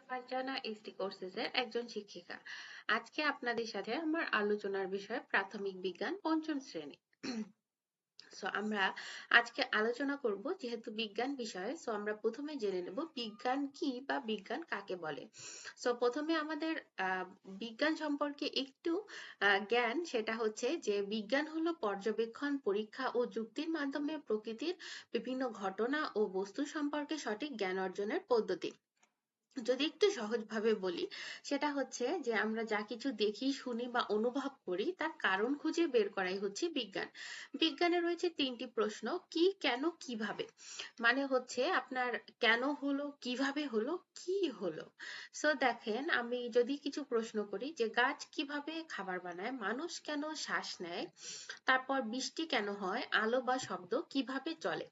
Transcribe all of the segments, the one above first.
Farzana ST কোর্সেসের একজন শিক্ষিকা। আজকে আপনাদের সাথে আমার আলোচনার বিষয় প্রাথমিক বিজ্ঞান পঞ্চম শ্রেণী। আমরা আজকে আলোচনা করব যেহেতু বিজ্ঞান বিষয়ে, আমরা প্রথমে জেনে নেব বিজ্ঞান কি বা বিজ্ঞান কাকে বলে। প্রথমে আমাদের বিজ্ঞান সম্পর্কে একটু জ্ঞান, সেটা হচ্ছে যে বিজ্ঞান হলো পর্যবেক্ষণ, পরীক্ষা ও যুক্তির মাধ্যমে প্রকৃতির বিভিন্ন ঘটনা ও বস্তু সম্পর্কে সঠিক জ্ঞান অর্জনের পদ্ধতি। যদি একটু সহজভাবে বলি, সেটা হচ্ছে যে আমরা যা কিছু দেখি, শুনি বা অনুভব করি তার কারণ খুঁজে বের করাই হচ্ছে বিজ্ঞান। বিজ্ঞানে রয়েছে তিনটি প্রশ্ন: কি, কেন, কিভাবে। মানে হচ্ছে আপনার কেন হলো, কিভাবে হলো, কি হলো। দেখেন, আমি যদি কিছু প্রশ্ন করি যে গাছ কিভাবে খাবার বানায়, মানুষ কেন শ্বাস নেয়, তারপর বৃষ্টি কেন হয়, আলো বা শব্দ কিভাবে চলে,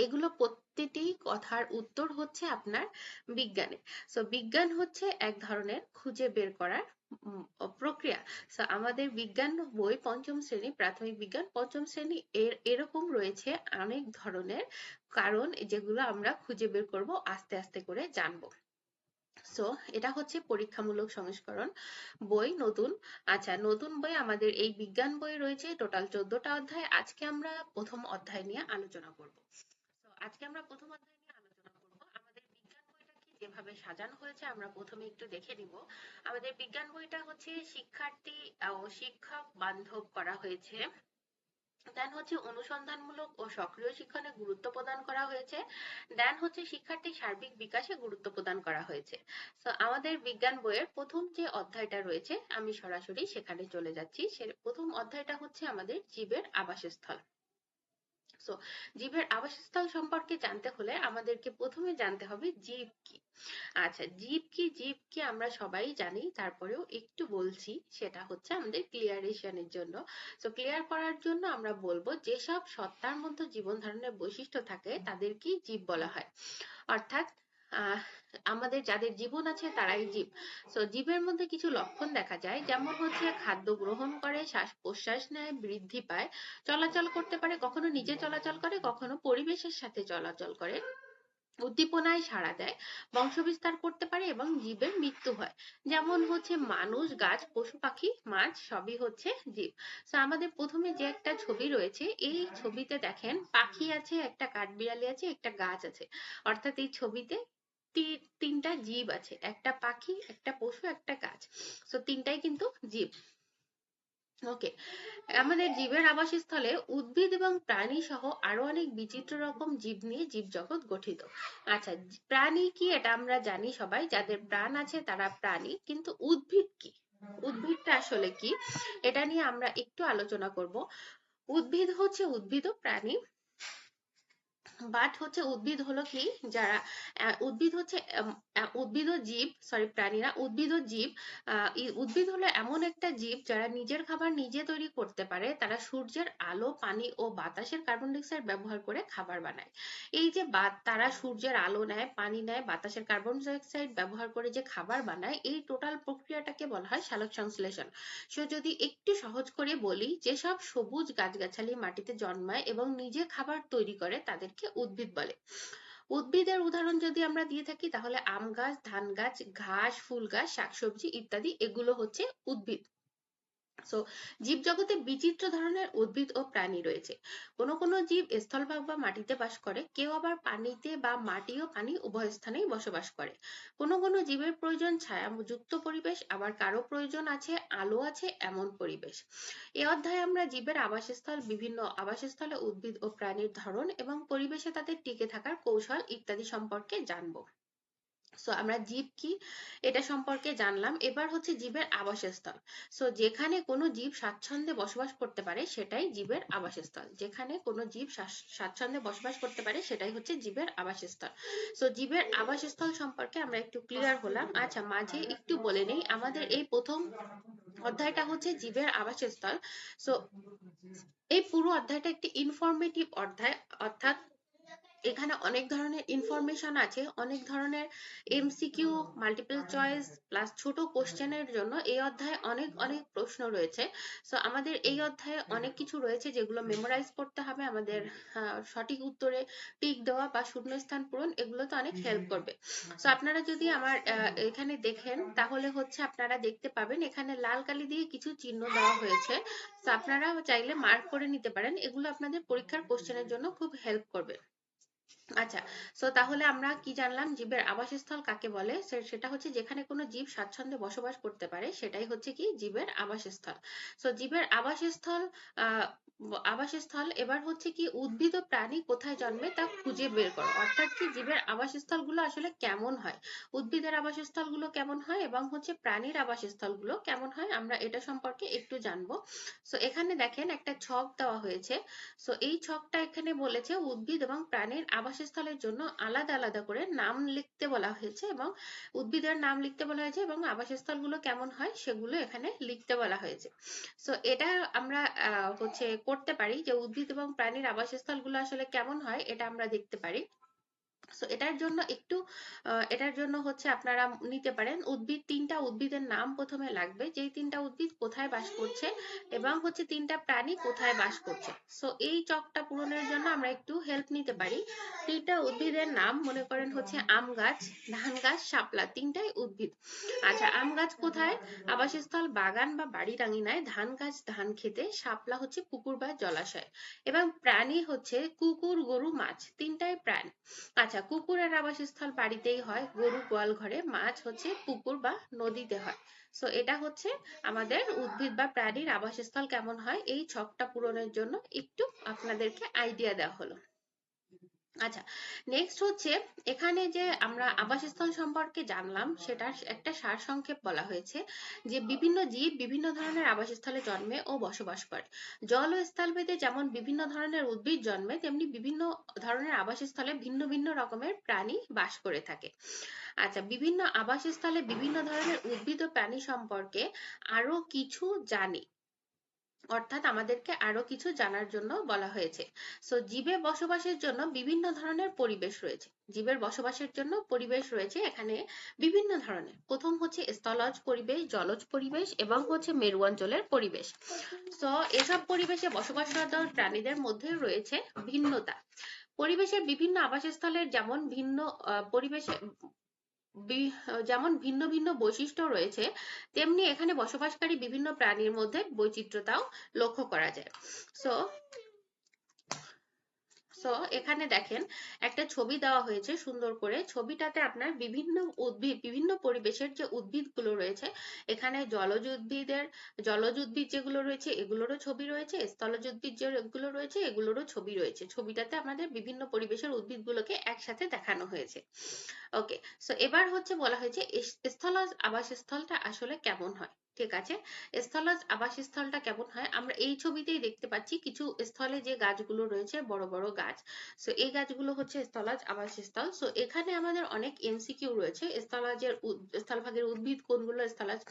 এগুলো প্রতিটি কথার উত্তর হচ্ছে আপনার বিজ্ঞানে। বিজ্ঞান হচ্ছে এক ধরনের খুঁজে বের করার প্রক্রিয়া। আমাদের বিজ্ঞান বই পঞ্চম শ্রেণী, প্রাথমিক বিজ্ঞান পঞ্চম শ্রেণী, এরকম রয়েছে অনেক ধরনের কারণ, যেগুলো আমরা খুঁজে বের করব, আস্তে আস্তে করে জানবো। এটা হচ্ছে পরীক্ষামূলক সংস্করণ বই, নতুন। আচ্ছা, নতুন বই আমাদের এই বিজ্ঞান বই রয়েছে টোটাল 14টা অধ্যায়। আজকে আমরা প্রথম অধ্যায় নিয়ে আলোচনা করব। আজকে আমরা প্রথম অধ্যায় নিয়ে আলোচনা করব। আমাদের বিজ্ঞান বইটাকে যেভাবে সাজানো হয়েছে আমরা প্রথমে একটু দেখে নিব। আমাদের বিজ্ঞান বইটা হচ্ছে শিক্ষার্থী ও শিক্ষক বান্ধব করা হয়েছে। দেন হচ্ছে অনুসন্ধানমূলক ও সক্রিয় শিক্ষণে গুরুত্ব প্রদান করা হয়েছে। দেন হচ্ছে শিক্ষার্থীর সার্বিক বিকাশে গুরুত্ব প্রদান করা হয়েছে। আমাদের বিজ্ঞান বইয়ের প্রথম যে অধ্যায়টা রয়েছে, আমি সরাসরি সেখানে চলে যাচ্ছি। প্রথম অধ্যায়টা হচ্ছে আমাদের জীবের আবাসস্থল। জীবের আবাসস্থল সম্পর্কে জানতে হলে আমাদেরকে প্রথমে জানতে হবে জীব কি। আচ্ছা, জীব কি? জীব কি আমরা সবাই জানি, তারপরেও একটু বলছি, সেটা হচ্ছে আমাদের ক্লিয়ারেশনের জন্য। ক্লিয়ার করার জন্য আমরা বলবো যেসব সত্তার মধ্যে জীবন ধারণের বৈশিষ্ট্য থাকে তাদেরকেই জীব বলা হয়। অর্থাৎ আমাদের যাদের জীবন আছে তারাই জীব। জীবের মধ্যে কিছু লক্ষণ দেখা যায়, যেমন হচ্ছে খাদ্য গ্রহণ করে, শ্বাস প্রশ্বাস নেয়, বৃদ্ধি পায়, চলাচল করতে পারে, কখনো নিজে চলাচল করে, কখনো পরিবেশের সাথে চলাচল করে, উদ্দীপনায় সাড়া দেয়, বংশবিস্তার করতে পারে এবং জীবের মৃত্যু হয়। যেমন হচ্ছে মানুষ, গাছ, পশু পাখি, মাছ, সবই হচ্ছে জীব। আমাদের প্রথমে যে একটা ছবি রয়েছে, এই ছবিতে দেখেন পাখি আছে, একটা কাঠবিড়ালি আছে, একটা গাছ আছে। অর্থাৎ এই ছবিতে তিনটা জীব আছে, একটা পাখি, একটা পশু, একটা গাছ। তিনটাই কিন্তু জীব। ওকে, আমাদের জীবের আবাসস্থলে উদ্ভিদ এবং প্রাণী সহ আরো অনেক বিচিত্র রকম জীব নিয়ে জীবজগৎ গঠিত। আচ্ছা, প্রাণী কি এটা আমরা জানি সবাই, যাদের প্রাণ আছে তারা প্রাণী। কিন্তু উদ্ভিদ কি? উদ্ভিদটা আসলে কি, এটা নিয়ে আমরা একটু আলোচনা করব। উদ্ভিদ হচ্ছে উদ্ভিদও প্রাণী, বাট হচ্ছে উদ্ভিদ হলো কি, যারা উদ্ভিদ হচ্ছে উদ্ভিদ ও জীব, সরি প্রাণীরা, উদ্ভিদ ও জীব। উদ্ভিদ হলো এমন একটা জীব যারা নিজের খাবার নিজে তৈরি করতে পারে। তারা সূর্যের আলো, পানি ও বাতাসের কার্বন ডাই অক্সাইড ব্যবহার করে খাবার বানায়। এই যে তারা সূর্যের আলো নেয়, পানি নেয়, বাতাসের কার্বন ডাই অক্সাইড ব্যবহার করে যে খাবার বানায়, এই টোটাল প্রক্রিয়াটাকে বলা হয় সালোক সংশ্লেষণ। যদি একটু সহজ করে বলি, যেসব সবুজ গাছগাছালি মাটিতে জন্মায় এবং নিজে খাবার তৈরি করে তাদেরকে উদ্ভিদ বলে। উদ্ভিদের উদাহরণ যদি আমরা দিয়ে থাকি, তাহলে আম গাছ, ধান গাছ, ঘাস, ফুল গাছ, শাকসবজি ইত্যাদি, এগুলো হচ্ছে উদ্ভিদ। জীবজগতে বিচিত্র ধরনের উদ্ভিদ ও প্রাণী রয়েছে। কোন কোন জীব স্থলভাগ বা মাটিতে বাস করে, কেউ আবার পানিতে বা মাটি ও পানি উভয় স্থানেই বসবাস করে। কোন কোন জীবের প্রয়োজন ছায়াযুক্ত পরিবেশ, আবার কারো প্রয়োজন আছে আলো আছে এমন পরিবেশ। এই অধ্যায়ে আমরা জীবের আবাসস্থল, বিভিন্ন আবাসস্থলে উদ্ভিদ ও প্রাণীর ধরন এবং পরিবেশে তাদের টিকে থাকার কৌশল ইত্যাদি সম্পর্কে জানবো। আমরা জীব কি এটা সম্পর্কে জানলাম। এবার হচ্ছে জীবের আবাসস্থল। যেখানে কোনো জীব স্বাচ্ছন্দ্যে বসবাস করতে পারে সেটাই জীবের আবাসস্থল। যেখানে কোনো জীব স্বাচ্ছন্দ্যে বসবাস করতে পারে সেটাই হচ্ছে জীবের আবাসস্থল। জীবের আবাসস্থল সম্পর্কে আমরা একটু ক্লিয়ার হলাম। আচ্ছা, মাঝে একটু বলে নেই, আমাদের এই প্রথম অধ্যায়টা হচ্ছে জীবের আবাসস্থল। এই পুরো অধ্যায়টা একটি ইনফরমেটিভ অধ্যায়, অর্থাৎ এখানে অনেক ধরনের ইনফরমেশন আছে, অনেক ধরনের এমসিকিউ, মাল্টিপল চয়েস প্লাস ছোট কোশ্চেনের জন্য এই অধ্যায়ে অনেক অনেক প্রশ্ন রয়েছে। সো আমাদের এই অধ্যায়ে অনেক কিছু রয়েছে যেগুলো মেমোরাইজ করতে হবে আমাদের, সঠিক উত্তরে টিক দেওয়া বা শূন্যস্থান পূরণ এগুলোতে অনেক হেল্প করবে। সো আপনারা যদি আমার এখানে দেখেন তাহলে হচ্ছে আপনারা দেখতে পাবেন এখানে লাল কালি দিয়ে কিছু চিহ্ন দেওয়া হয়েছে। তো আপনারা চাইলে মার্ক করে নিতে পারেন, এগুলো আপনাদের পরীক্ষার কোশ্চেনের জন্য খুব হেল্প করবে। আচ্ছা, সো তাহলে আমরা কি জানলাম, জীবের আবাসস্থল কাকে বলে? সেটা হচ্ছে যেখানে কোনো জীব স্বাচ্ছন্দ্যে বসবাস করতে পারে সেটাই হচ্ছে কি জীবের আবাসস্থল। সো জীবের আবাসস্থল, আবাসস্থল এবার হচ্ছে কি উদ্ভিদ ও প্রাণী কোথায় জন্মে তা খুঁজে বের করো। অর্থাৎ কি জীবের আবাসস্থল গুলো আসলে কেমন হয়, উদ্ভিদের আবাসস্থল গুলো কেমন হয় এবং হচ্ছে প্রাণীর আবাসস্থল গুলো কেমন হয়, আমরা এটা সম্পর্কে একটু জানবো। সো এখানে দেখেন একটা ছক দেওয়া হয়েছে। সো এই ছকটা এখানে বলেছে উদ্ভিদ এবং প্রাণীর আবাসস্থলের জন্য আলাদা আলাদা করে নাম লিখতে বলা হয়েছে এবং উদ্ভিদের নাম লিখতে বলা হয়েছে এবং আবাসস্থলগুলো কেমন হয় সেগুলো এখানে লিখতে বলা হয়েছে। সো এটা আমরা হচ্ছে করতে পারি যে উদ্ভিদ এবং প্রাণীর আবাসস্থলগুলো আসলে কেমন হয় এটা আমরা দেখতে পারি। সো এটার জন্য হচ্ছে আপনারা নিতে পারেন তিনটা উদ্ভিদের নাম প্রথমে লাগবে, যেই তিনটা উদ্ভিদ কোথায় বাস করছে এবং হচ্ছে তিনটা প্রাণী কোথায় বাস করছে। সো এই চকটা পূরণের জন্য আমরা একটু হেল্প নিতে পারি। তিনটা উদ্ভিদের নাম মনে করেন হচ্ছে আম গাছ, ধান গাছ, শাপলা, তিনটাই উদ্ভিদ। আচ্ছা, আম গাছ কোথায়? আবাসস্থল বাগান বা বাড়ির আঙিনায়, ধান গাছ ধান খেতে, শাপলা হচ্ছে পুকুর বা জলাশয় এবং প্রাণী হচ্ছে কুকুর, গরু, মাছ, তিনটাই প্রাণী। আচ্ছা, কুকুরের আবাসস্থল বাড়িতেই হয়, গরু গোয়াল ঘরে, মাছ হচ্ছে পুকুর বা নদীতে হয়। সো এটা হচ্ছে আমাদের উদ্ভিদ বা প্রাণীর আবাসস্থল কেমন হয় এই ছকটা পূরণের জন্য একটু আপনাদেরকে আইডিয়া দেওয়া হলো। আচ্ছা, নেক্সট হচ্ছে এখানে যে আমরা আবাসস্থল সম্পর্কে জানলাম সেটার একটা সারসংক্ষেপ বলা হয়েছে যে বিভিন্ন জীব বিভিন্ন ধরনের আবাসস্থলে জন্মে ও বসবাস করে। জল ও স্থলভেদে যেমন বিভিন্ন ধরনের উদ্ভিদ জন্মে তেমনি বিভিন্ন ধরনের আবাসস্থলে ভিন্ন ভিন্ন রকমের প্রাণী বাস করে থাকে। আচ্ছা, বিভিন্ন আবাসস্থলে বিভিন্ন ধরনের উদ্ভিদ ও প্রাণী সম্পর্কে আরো কিছু জানি, অর্থাৎ আমাদেরকে আরো কিছু জানার জন্য বলা হয়েছে। সো জীবের বসবাসের জন্য বিভিন্ন ধরনের পরিবেশ রয়েছে। জীবের বসবাসের জন্য পরিবেশ রয়েছে এখানে বিভিন্ন ধরনের। প্রথম হচ্ছে স্থলজ পরিবেশ, জলজ পরিবেশ এবং হচ্ছে মেরু অঞ্চলের পরিবেশ। সো এসব পরিবেশে বসবাসরত প্রাণীদের মধ্যে রয়েছে ভিন্নতা। পরিবেশের বিভিন্ন আবাসস্থলের যেমন ভিন্ন ভিন্ন বৈশিষ্ট্য রয়েছে, তেমনি এখানে বসবাসকারী বিভিন্ন প্রাণীর মধ্যে বৈচিত্র্যতাও লক্ষ্য করা যায়। সো সো এখানে দেখেন একটা ছবি দেওয়া হয়েছে সুন্দর করে, ছবিটাতে আপনার বিভিন্ন পরিবেশের যে উদ্ভিদগুলো রয়েছে, এখানে জলজ উদ্ভিদ যেগুলো রয়েছে এগুলোরও ছবি রয়েছে, স্থলজ উদ্ভিদ যেগুলো রয়েছে এগুলোরও ছবি রয়েছে। ছবিটাতে আমাদের বিভিন্ন পরিবেশের উদ্ভিদগুলোকে একসাথে দেখানো হয়েছে। ওকে, সো এবার হচ্ছে বলা হয়েছে স্থলজ আবাসস্থলটা আসলে কেমন হয়। ঠিক আছে, স্থলজ আবাসস্থলটা কেমন হয় আমরা এই ছবিতেই দেখতে পাচ্ছি। কিছু স্থলে যে গাছগুলো রয়েছে বড় বড় গাছ, সো এই গাছগুলো হচ্ছে স্থলজ আবাসস্থল। সো এখানে আমাদের অনেক এমসিকিউ রয়েছে, স্থলভাগের উদ্ভিদ কোনগুলো, স্থলজ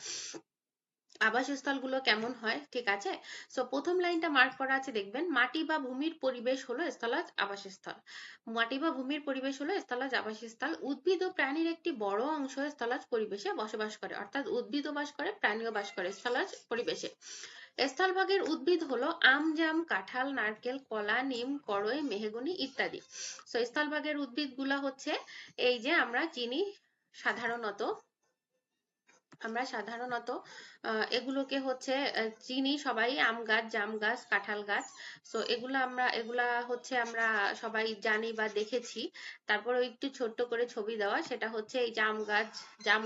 আবাসস্থলগুলো কেমন হয়। ঠিক আছে, সো প্রথম লাইনটা মার্ক করা আছে দেখবেন, মাটি বা ভূমির পরিবেশ হলো স্থলজ আবাসস্থল। মাটি বা ভূমির পরিবেশ হলো স্থলজ আবাসস্থল। উদ্ভিদ ও প্রাণীর একটি বড় অংশ স্থলজ পরিবেশে বসবাস করে, অর্থাৎ উদ্ভিদও বাস করে প্রাণীও বাস করে স্থলজ পরিবেশে। স্থলভাগের উদ্ভিদ হলো আম, জাম, কাঁঠাল, নারকেল, কলা, নিম, কড়ই, মেহগনি ইত্যাদি। সো স্থলভাগের উদ্ভিদগুলো হচ্ছে এই যে আমরা চিনি সাধারণত, এগুলোকে হচ্ছে চিনি সবাই, আম গাছ, জাম গাছ, কাঁঠাল গাছ। সো এগুলা হচ্ছে আমরা সবাই জানি বা দেখেছি। তারপর একটু ছোট্ট করে ছবি দেওয়া, সেটা হচ্ছে এই জাম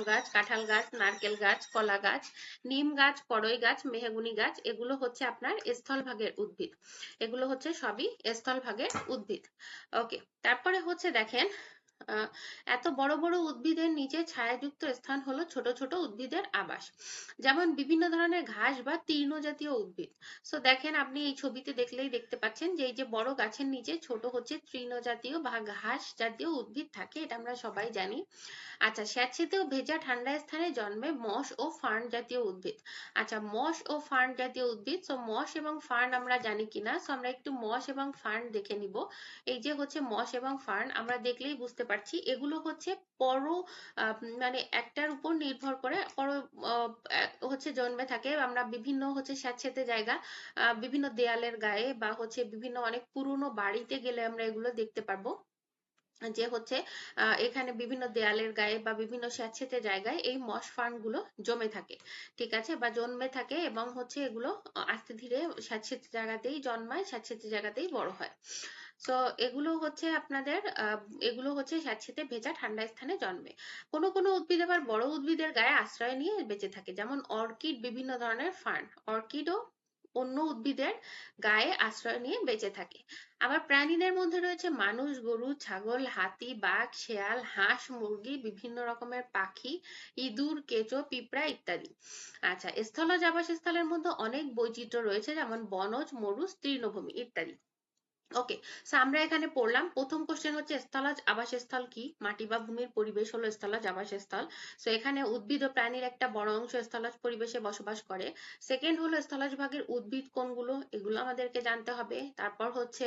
গাছ, কাঁঠাল গাছ, নারকেল গাছ, কলা গাছ, নিম গাছ, কড়ই গাছ, মেহগুনি গাছ, এগুলো হচ্ছে আপনার স্থলভাগের উদ্ভিদ। এগুলো হচ্ছে সবই স্থলভাগের উদ্ভিদ। ওকে, তারপরে হচ্ছে দেখেন আহ, এত বড় বড় উদ্ভিদের নিচে ছায়াযুক্ত স্থান হলো ছোট ছোট উদ্ভিদের আবাস, যেমন বিভিন্ন ধরনের ঘাস বা তৃণ জাতীয় উদ্ভিদ। সো দেখেন, আপনি এই ছবিতে দেখলেই দেখতে পাচ্ছেন যে এই যে বড় গাছের নিচে ছোট হচ্ছে তৃণ জাতীয় বা ঘাস জাতীয় উদ্ভিদ থাকে, এটা আমরা সবাই জানি। আচ্ছা, স্যাঁতসেঁতে ও ভেজা ঠান্ডা স্থানে জন্মে মস ও ফার্ন জাতীয় উদ্ভিদ। আচ্ছা, মস ও ফার্ন জাতীয় উদ্ভিদ, সো মস এবং ফার্ন আমরা জানি কিনা, সো আমরা একটু মস এবং ফার্ন দেখে নিব। এই যে হচ্ছে মস এবং ফার্ন, আমরা দেখলেই বুঝতে পারছি এগুলো হচ্ছে পর মানে একটার উপর নির্ভর করে পর হচ্ছে জন্মে থাকে। আমরা বিভিন্ন হচ্ছে স্যাঁতসেঁতে জায়গা, বিভিন্ন দেয়ালের গায়ে বা হচ্ছে বিভিন্ন অনেক পুরনো বাড়িতে গেলে আমরা এগুলো দেখতে পারবো যে হচ্ছে এখানে বিভিন্ন দেয়ালের গায়ে বা বিভিন্ন স্যাঁতসেঁতে জায়গায় এই মস ফার্ন গুলো জমে থাকে, ঠিক আছে, বা জন্মে থাকে, এবং হচ্ছে এগুলো আস্তে ধীরে স্যাঁতসেঁতে জায়গাতেই জন্মায়, স্যাঁতসেঁতে জায়গাতেই বড় হয়। তো এগুলো হচ্ছে আপনাদের এগুলো হচ্ছে স্যাঁতসেঁতে ভেজা ঠান্ডা স্থানে জন্মে। কোনো কোনো উদ্ভিদ আবার বড় উদ্ভিদের গায়ে আশ্রয় নিয়ে বেঁচে থাকে, যেমন অর্কিড, বিভিন্ন ধরনের ফার্ন, অর্কিডও অন্য উদ্ভিদের গায়ে আশ্রয় নিয়ে বেঁচে থাকে। আবার প্রাণীদের মধ্যে রয়েছে মানুষ, গরু, ছাগল, হাতি, বাঘ, শেয়াল, হাঁস, মুরগি, বিভিন্ন রকমের পাখি, ইঁদুর, কেঁচো, পিঁপড়া ইত্যাদি। আচ্ছা, স্থলজ আবাসস্থলের মধ্যে অনেক বৈচিত্র্য রয়েছে, যেমন বনজ, মরুজ, তৃণভূমি ইত্যাদি। ওকে, সো আমরা এখানে পড়লাম, প্রথম কোশ্চেন হচ্ছে স্থলজ আবাসস্থল কি, মাটি বা ভূমির পরিবেশ হলো স্থলজ আবাসস্থল। সো এখানে উদ্ভিদ ও প্রাণীর একটা বড় অংশ স্থলজ পরিবেশে বসবাস করে। সেকেন্ড হলো স্থলজ ভাগের উদ্ভিদ কোনগুলো, এগুলো আমাদেরকে জানতে হবে। তারপর হচ্ছে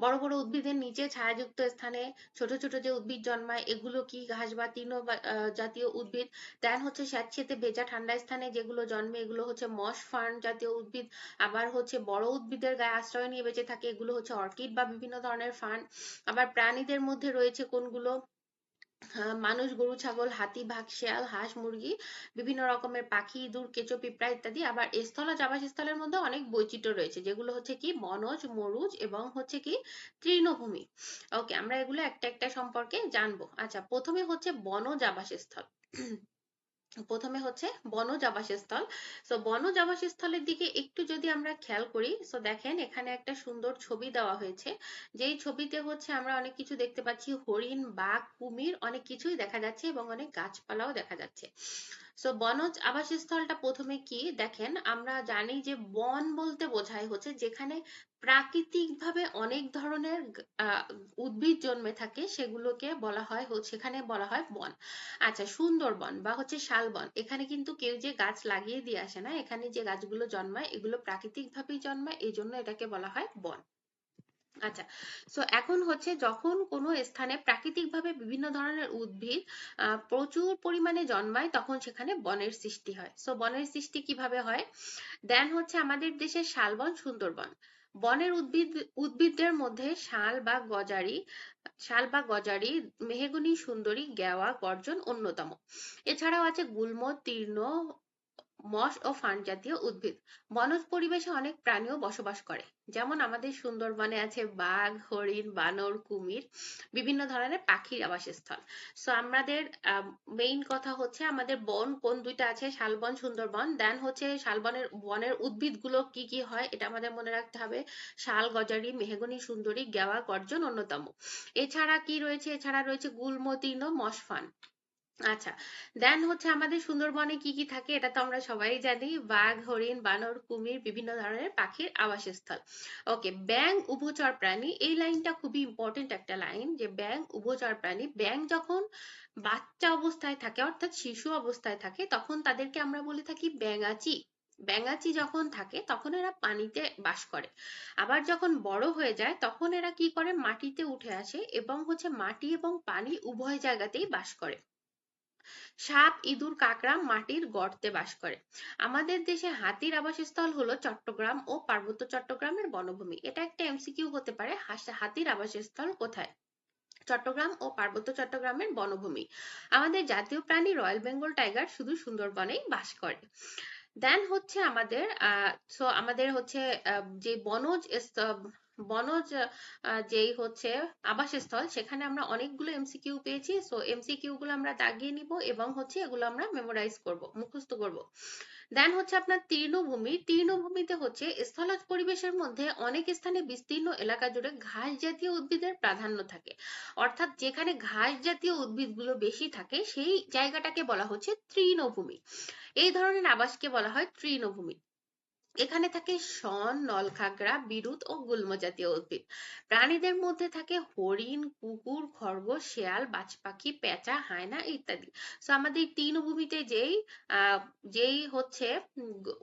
বড় বড় উদ্ভিদের নিচে ছায়াযুক্ত স্থানে ছোট ছোট যে উদ্ভিদ জন্মায় এগুলো কি, ঘাস বা তৃণ জাতীয় উদ্ভিদ। দেন হচ্ছে স্যাঁতসেঁতে ভেজা ঠান্ডা স্থানে যেগুলো জন্মে এগুলো হচ্ছে মস ফার্ন জাতীয় উদ্ভিদ। আবার হচ্ছে বড় উদ্ভিদের গায়ে আশ্রয় নিয়ে বেঁচে থাকে, এগুলো হচ্ছে অর্কিড বা বিভিন্ন ধরনের ফার্ন। আবার প্রাণীদের মধ্যে রয়েছে কোনগুলো, মানুষ, গরু, ছাগল, হাতি, বাঘ, শেয়াল, হাঁস, মুরগি, বিভিন্ন রকমের পাখি, ইঁদুর, কেঁচো, পিঁপড়া ইত্যাদি। আবার স্থলজ আবাসস্থলের মধ্যে অনেক বৈচিত্র্য রয়েছে, যেগুলো হচ্ছে কি বনজ, মরুজ এবং হচ্ছে কি তৃণভূমি। ওকে, আমরা এগুলো একটা একটা সম্পর্কে জানবো। আচ্ছা, প্রথমে হচ্ছে বনজ আবাসস্থল। প্রথমে হচ্ছে বনজ আবাসস্থল। সো বনজ আবাসস্থলের দিকে একটু যদি আমরা খেয়াল করি, সো দেখেন এখানে একটা সুন্দর ছবি দেওয়া হয়েছে, যেই ছবিতে হচ্ছে আমরা অনেক কিছু দেখতে পাচ্ছি, হরিণ, বাঘ, কুমির, অনেক কিছুই দেখা যাচ্ছে এবং অনেক গাছপালাও দেখা যাচ্ছে। সো বনজ আবাসস্থলটা প্রথমে কি দেখেন, আমরা জানি যে বন বলতে বোঝায় হচ্ছে যেখানে প্রাকৃতিকভাবে অনেক ধরনের আহ, উদ্ভিদ জন্মে থাকে, সেগুলোকে বলা হয় সেখানে বলা হয় বন। আচ্ছা, সুন্দরবন বা হচ্ছে শালবন, এখানে কিন্তু কেউ যে গাছ লাগিয়ে দিয়ে আসে না, এখানে যে গাছগুলো জন্মায় এগুলো প্রাকৃতিক ভাবেই জন্মায়, এই জন্য এটাকে বলা হয় বন। আচ্ছা, সো এখন হচ্ছে যখন কোনো স্থানে প্রাকৃতিকভাবে বিভিন্ন ধরনের উদ্ভিদ প্রচুর পরিমাণে জন্মায় তখন সেখানে বনের সৃষ্টি হয়। সো বনের সৃষ্টি কিভাবে হয়, দেন হচ্ছে আমাদের দেশের শালবন, সুন্দরবন। বনের উদ্ভিদদের মধ্যে শাল বা গজারি, মেহগনি, সুন্দরী, গেওয়া, গর্জন অন্যতম। এছাড়াও আছে গুল্ম, তীর্ণ, মস ও ফার্ন জাতীয় উদ্ভিদ। বনজ পরিবেশে অনেক প্রাণীও বসবাস করে, যেমন আমাদের সুন্দরবনে আছে বাঘ, হরিণ, বানর, কুমির, বিভিন্ন ধরনের পাখির আবাসস্থল। সো আমাদের মেইন কথা হচ্ছে আমাদের বন কোন দুইটা আছে, শালবন, সুন্দরবন। দেন হচ্ছে শালবনের বনের উদ্ভিদগুলো কি কি হয় এটা আমাদের মনে রাখতে হবে, শাল, গজারি, মেহগনি, সুন্দরী, গেওয়া, গর্জন অন্যতম। এছাড়া কি রয়েছে, এছাড়া রয়েছে গুল্ম, তীর্ণ, মস, ফার্ন। আচ্ছা, দেন হচ্ছে আমাদের সুন্দরবনে কি কি থাকে এটা তো আমরা সবাই জানি, বাঘ, হরিণ, বানর, কুমির, বিভিন্ন ধরনের পাখির আবাসস্থল। ওকে, ব্যাঙ উভচর প্রাণী, এই লাইনটা খুবই ইম্পর্টেন্ট একটা লাইন, যে ব্যাঙ উভচর প্রাণী। ব্যাঙ যখন বাচ্চা অবস্থায় থাকে অর্থাৎ শিশু অবস্থায় থাকে তখন তাদেরকে আমরা বলে থাকি ব্যাঙাচি। ব্যাঙাচি যখন থাকে তখন এরা পানিতে বাস করে। আবার যখন বড় হয়ে যায় তখন এরা কি করে, মাটিতে উঠে আসে এবং হচ্ছে মাটি এবং পানি উভয় জায়গাতেই বাস করে। সাপ, ইঁদুর, কাকড়া মাটির গর্তে বাস করে। আমাদের দেশে হাতির আবাসস্থল হলো চট্টগ্রাম ও পার্বত্য চট্টগ্রামের বনভূমি। এটা একটা এমসিকিউ হতে পারে, হাতির আবাসস্থল কোথায়, চট্টগ্রাম ও পার্বত্য চট্টগ্রামের বনভূমি। আমাদের জাতীয় প্রাণী রয়্যাল বেঙ্গল টাইগার শুধু সুন্দরবনেই বাস করে। দেন হচ্ছে আমাদের সো আমাদের হচ্ছে যে বনজ যেই হচ্ছে আবাসস্থল, সেখানে আমরা অনেকগুলো এমসিকিউ পেয়েছি। সো এমসিকিউ গুলো আমরা দাগিয়ে নিব এবং হচ্ছে এগুলো আমরা মেমোরাইজ করব, মুখস্থ করব। দেন হচ্ছে আপনার তৃণভূমি। তৃণভূমিতে হচ্ছে স্থলজ পরিবেশের মধ্যে অনেক স্থানে বিস্তীর্ণ এলাকা জুড়ে ঘাস জাতীয় উদ্ভিদের প্রাধান্য থাকে। অর্থাৎ যেখানে ঘাস জাতীয় উদ্ভিদগুলো বেশি থাকে সেই জায়গাটাকে বলা হচ্ছে তৃণভূমি। এই ধরনের আবাসকে বলা হয় তৃণভূমি। এখানে থাকে শন, নলখাগড়া, বিরুৎ ও গুল্ম জাতীয় উদ্ভিদ। প্রাণীদের মধ্যে থাকে হরিণ, কুকুর, খরগোশ, শেয়াল, বাজপাখি, পেঁচা, হায়না ইত্যাদি। সো আমাদের তৃণভূমিতে যেই হচ্ছে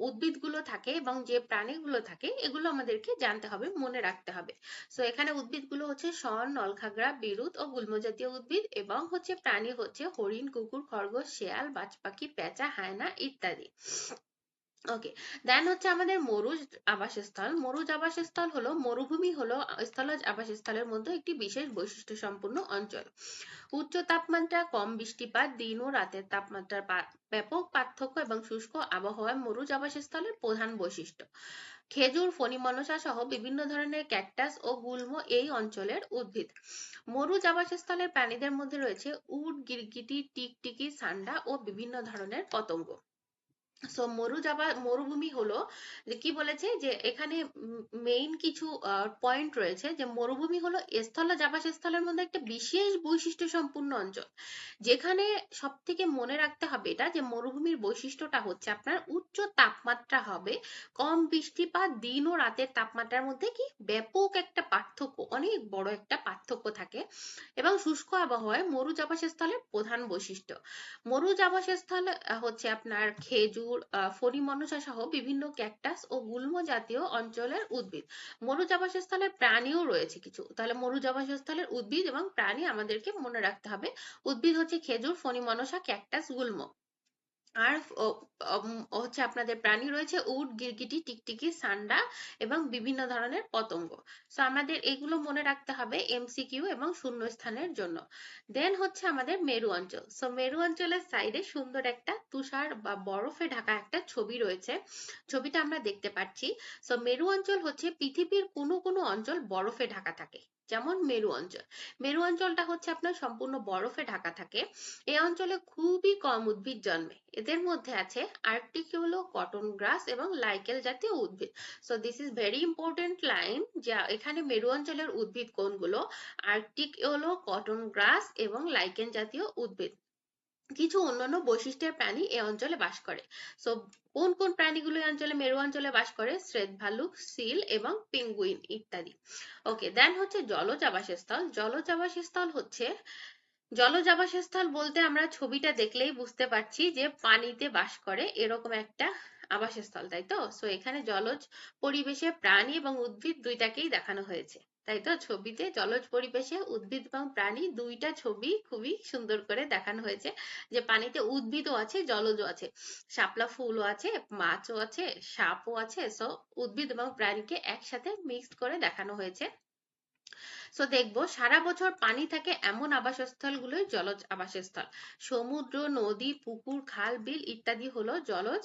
উদ্ভিদগুলো থাকে এবং যে প্রাণীগুলো থাকে এগুলো আমাদেরকে জানতে হবে, মনে রাখতে হবে। সো এখানে উদ্ভিদগুলো হচ্ছে শন, নলখাগড়া, বিরুৎ ও গুল্ম জাতীয় উদ্ভিদ, এবং হচ্ছে প্রাণী হচ্ছে হরিণ, কুকুর, খরগোশ, শেয়াল, বাজপাখি, পেঁচা, হায়না ইত্যাদি। ওকে, দেন হচ্ছে আমাদের মরুজ আবাসস্থল। মরুজ আবাসস্থল হলো, মরুভূমি হলো স্থলজ আবাসস্থলের মধ্যে একটি বিশেষ বৈশিষ্ট্য সম্পন্ন অঞ্চল। উচ্চ তাপমাত্রা, কম বৃষ্টিপাত, দিন ও রাতের তাপমাত্রার ব্যাপক পার্থক্য এবং শুষ্ক আবহাওয়া মরুজ আবাসস্থলের প্রধান বৈশিষ্ট্য। খেজুর, ফণিমনসা সহ বিভিন্ন ধরনের ক্যাকটাস ও গুল্ম এই অঞ্চলের উদ্ভিদ। মরুজ আবাসস্থলের প্রাণীদের মধ্যে রয়েছে উট, গিরগিটি, টিকটিকি, সান্ডা ও বিভিন্ন ধরনের পতঙ্গ। সো মরুভূমি হলো, যে কি বলেছে যে এখানে মেইন কিছু পয়েন্ট রয়েছে, যে মরুভূমি হলো স্থলজ আবাসস্থলের মধ্যে একটা বিশেষ বৈশিষ্ট্য সম্পূর্ণ অঞ্চল। যেখানে সব থেকে মনে রাখতে হবে এটা, যে মরুভূমির বৈশিষ্ট্যটা হচ্ছে আপনার উচ্চ তাপমাত্রা হবে, কম বৃষ্টিপাত, দিন ও রাতের তাপমাত্রার মধ্যে কি ব্যাপক একটা পার্থক্য, অনেক বড় একটা পার্থক্য থাকে, এবং শুষ্ক আবহাওয়ায় মরুজ আবাসস্থলের প্রধান বৈশিষ্ট্য। মরুজ আবাসস্থল হচ্ছে আপনার খেজুর, ফণিমনসা সহ বিভিন্ন ক্যাকটাস ও গুল্ম জাতীয় অঞ্চলের উদ্ভিদ। মরুজ আবাসস্থলের প্রাণীও রয়েছে কিছু, তাহলে মরুজ আবাসস্থলের উদ্ভিদ এবং প্রাণী আমাদেরকে মনে রাখতে হবে। উদ্ভিদ হচ্ছে খেজুর, ফণিমনসা, ক্যাকটাস, গুল্ম। আর হচ্ছে আপনাদের প্রাণী রয়েছে উট, গিরগিটি, টিকটিকি, সান্ডা এবং বিভিন্ন ধরনের পতঙ্গ। সো আমাদের এগুলো মনে রাখতে হবে এমসিকিউ এবং শূন্যস্থানের জন্য। দেন হচ্ছে আমাদের মেরু অঞ্চল। সো মেরু অঞ্চলের সাইডে সুন্দর একটা তুষার বা বরফে ঢাকা একটা ছবি রয়েছে, ছবিটা আমরা দেখতে পাচ্ছি। সো মেরু অঞ্চল হচ্ছে পৃথিবীর কোনো কোনো অঞ্চল বরফে ঢাকা থাকে, যেমন মেরু অঞ্চল। মেরু অঞ্চলটা হচ্ছে আপনার সম্পূর্ণ বরফে ঢাকা থাকে। এই অঞ্চলে খুবই কম উদ্ভিদ জন্মে। এদের মধ্যে আছে আর্টিকিউলো, কটন গ্রাস এবং লাইকেল জাতীয় উদ্ভিদ। So this is very important line, যা এখানে মেরু অঞ্চলের উদ্ভিদ কোনগুলো, আর্টিকিউলো, কটন গ্রাস এবং লাইকেন জাতীয় উদ্ভিদ। কিছু অন্যান্য বৈশিষ্ট্যের প্রাণী এই অঞ্চলে বাস করে। সো কোন কোন প্রাণীগুলো এই অঞ্চলে, মেরু অঞ্চলে বাস করে? শ্বেত ভালুক, সিল এবং পেঙ্গুইন ইত্যাদি। ওকে, দেন হচ্ছে জলজ আবাসস্থল। জলজ আবাসস্থল হচ্ছে, জলজ আবাসস্থল বলতে আমরা ছবিটা দেখলেই বুঝতে পারছি যে পানিতে বাস করে এরকম একটা আবাসস্থল, তাই তো? সো এখানে জলজ পরিবেশে প্রাণী এবং উদ্ভিদ দুইটাকেই দেখানো হয়েছে, তাই তো? ছবিতে জলজ পরিবেশে উদ্ভিদ এবং প্রাণী দুইটা ছবি খুবই সুন্দর করে দেখানো হয়েছে, যে পানিতে উদ্ভিদও আছে, জলজও আছে, শাপলা ফুলও আছে, মাছও আছে, সাপও আছে। সো উদ্ভিদ এবং প্রাণীকে একসাথে মিক্সড করে দেখানো হয়েছে। সো দেখবো সারা বছর পানি থাকে এমন আবাসস্থলগুলোই জলজ আবাসস্থল। সমুদ্র, নদী, পুকুর, খাল, বিল ইত্যাদি হলো জলজ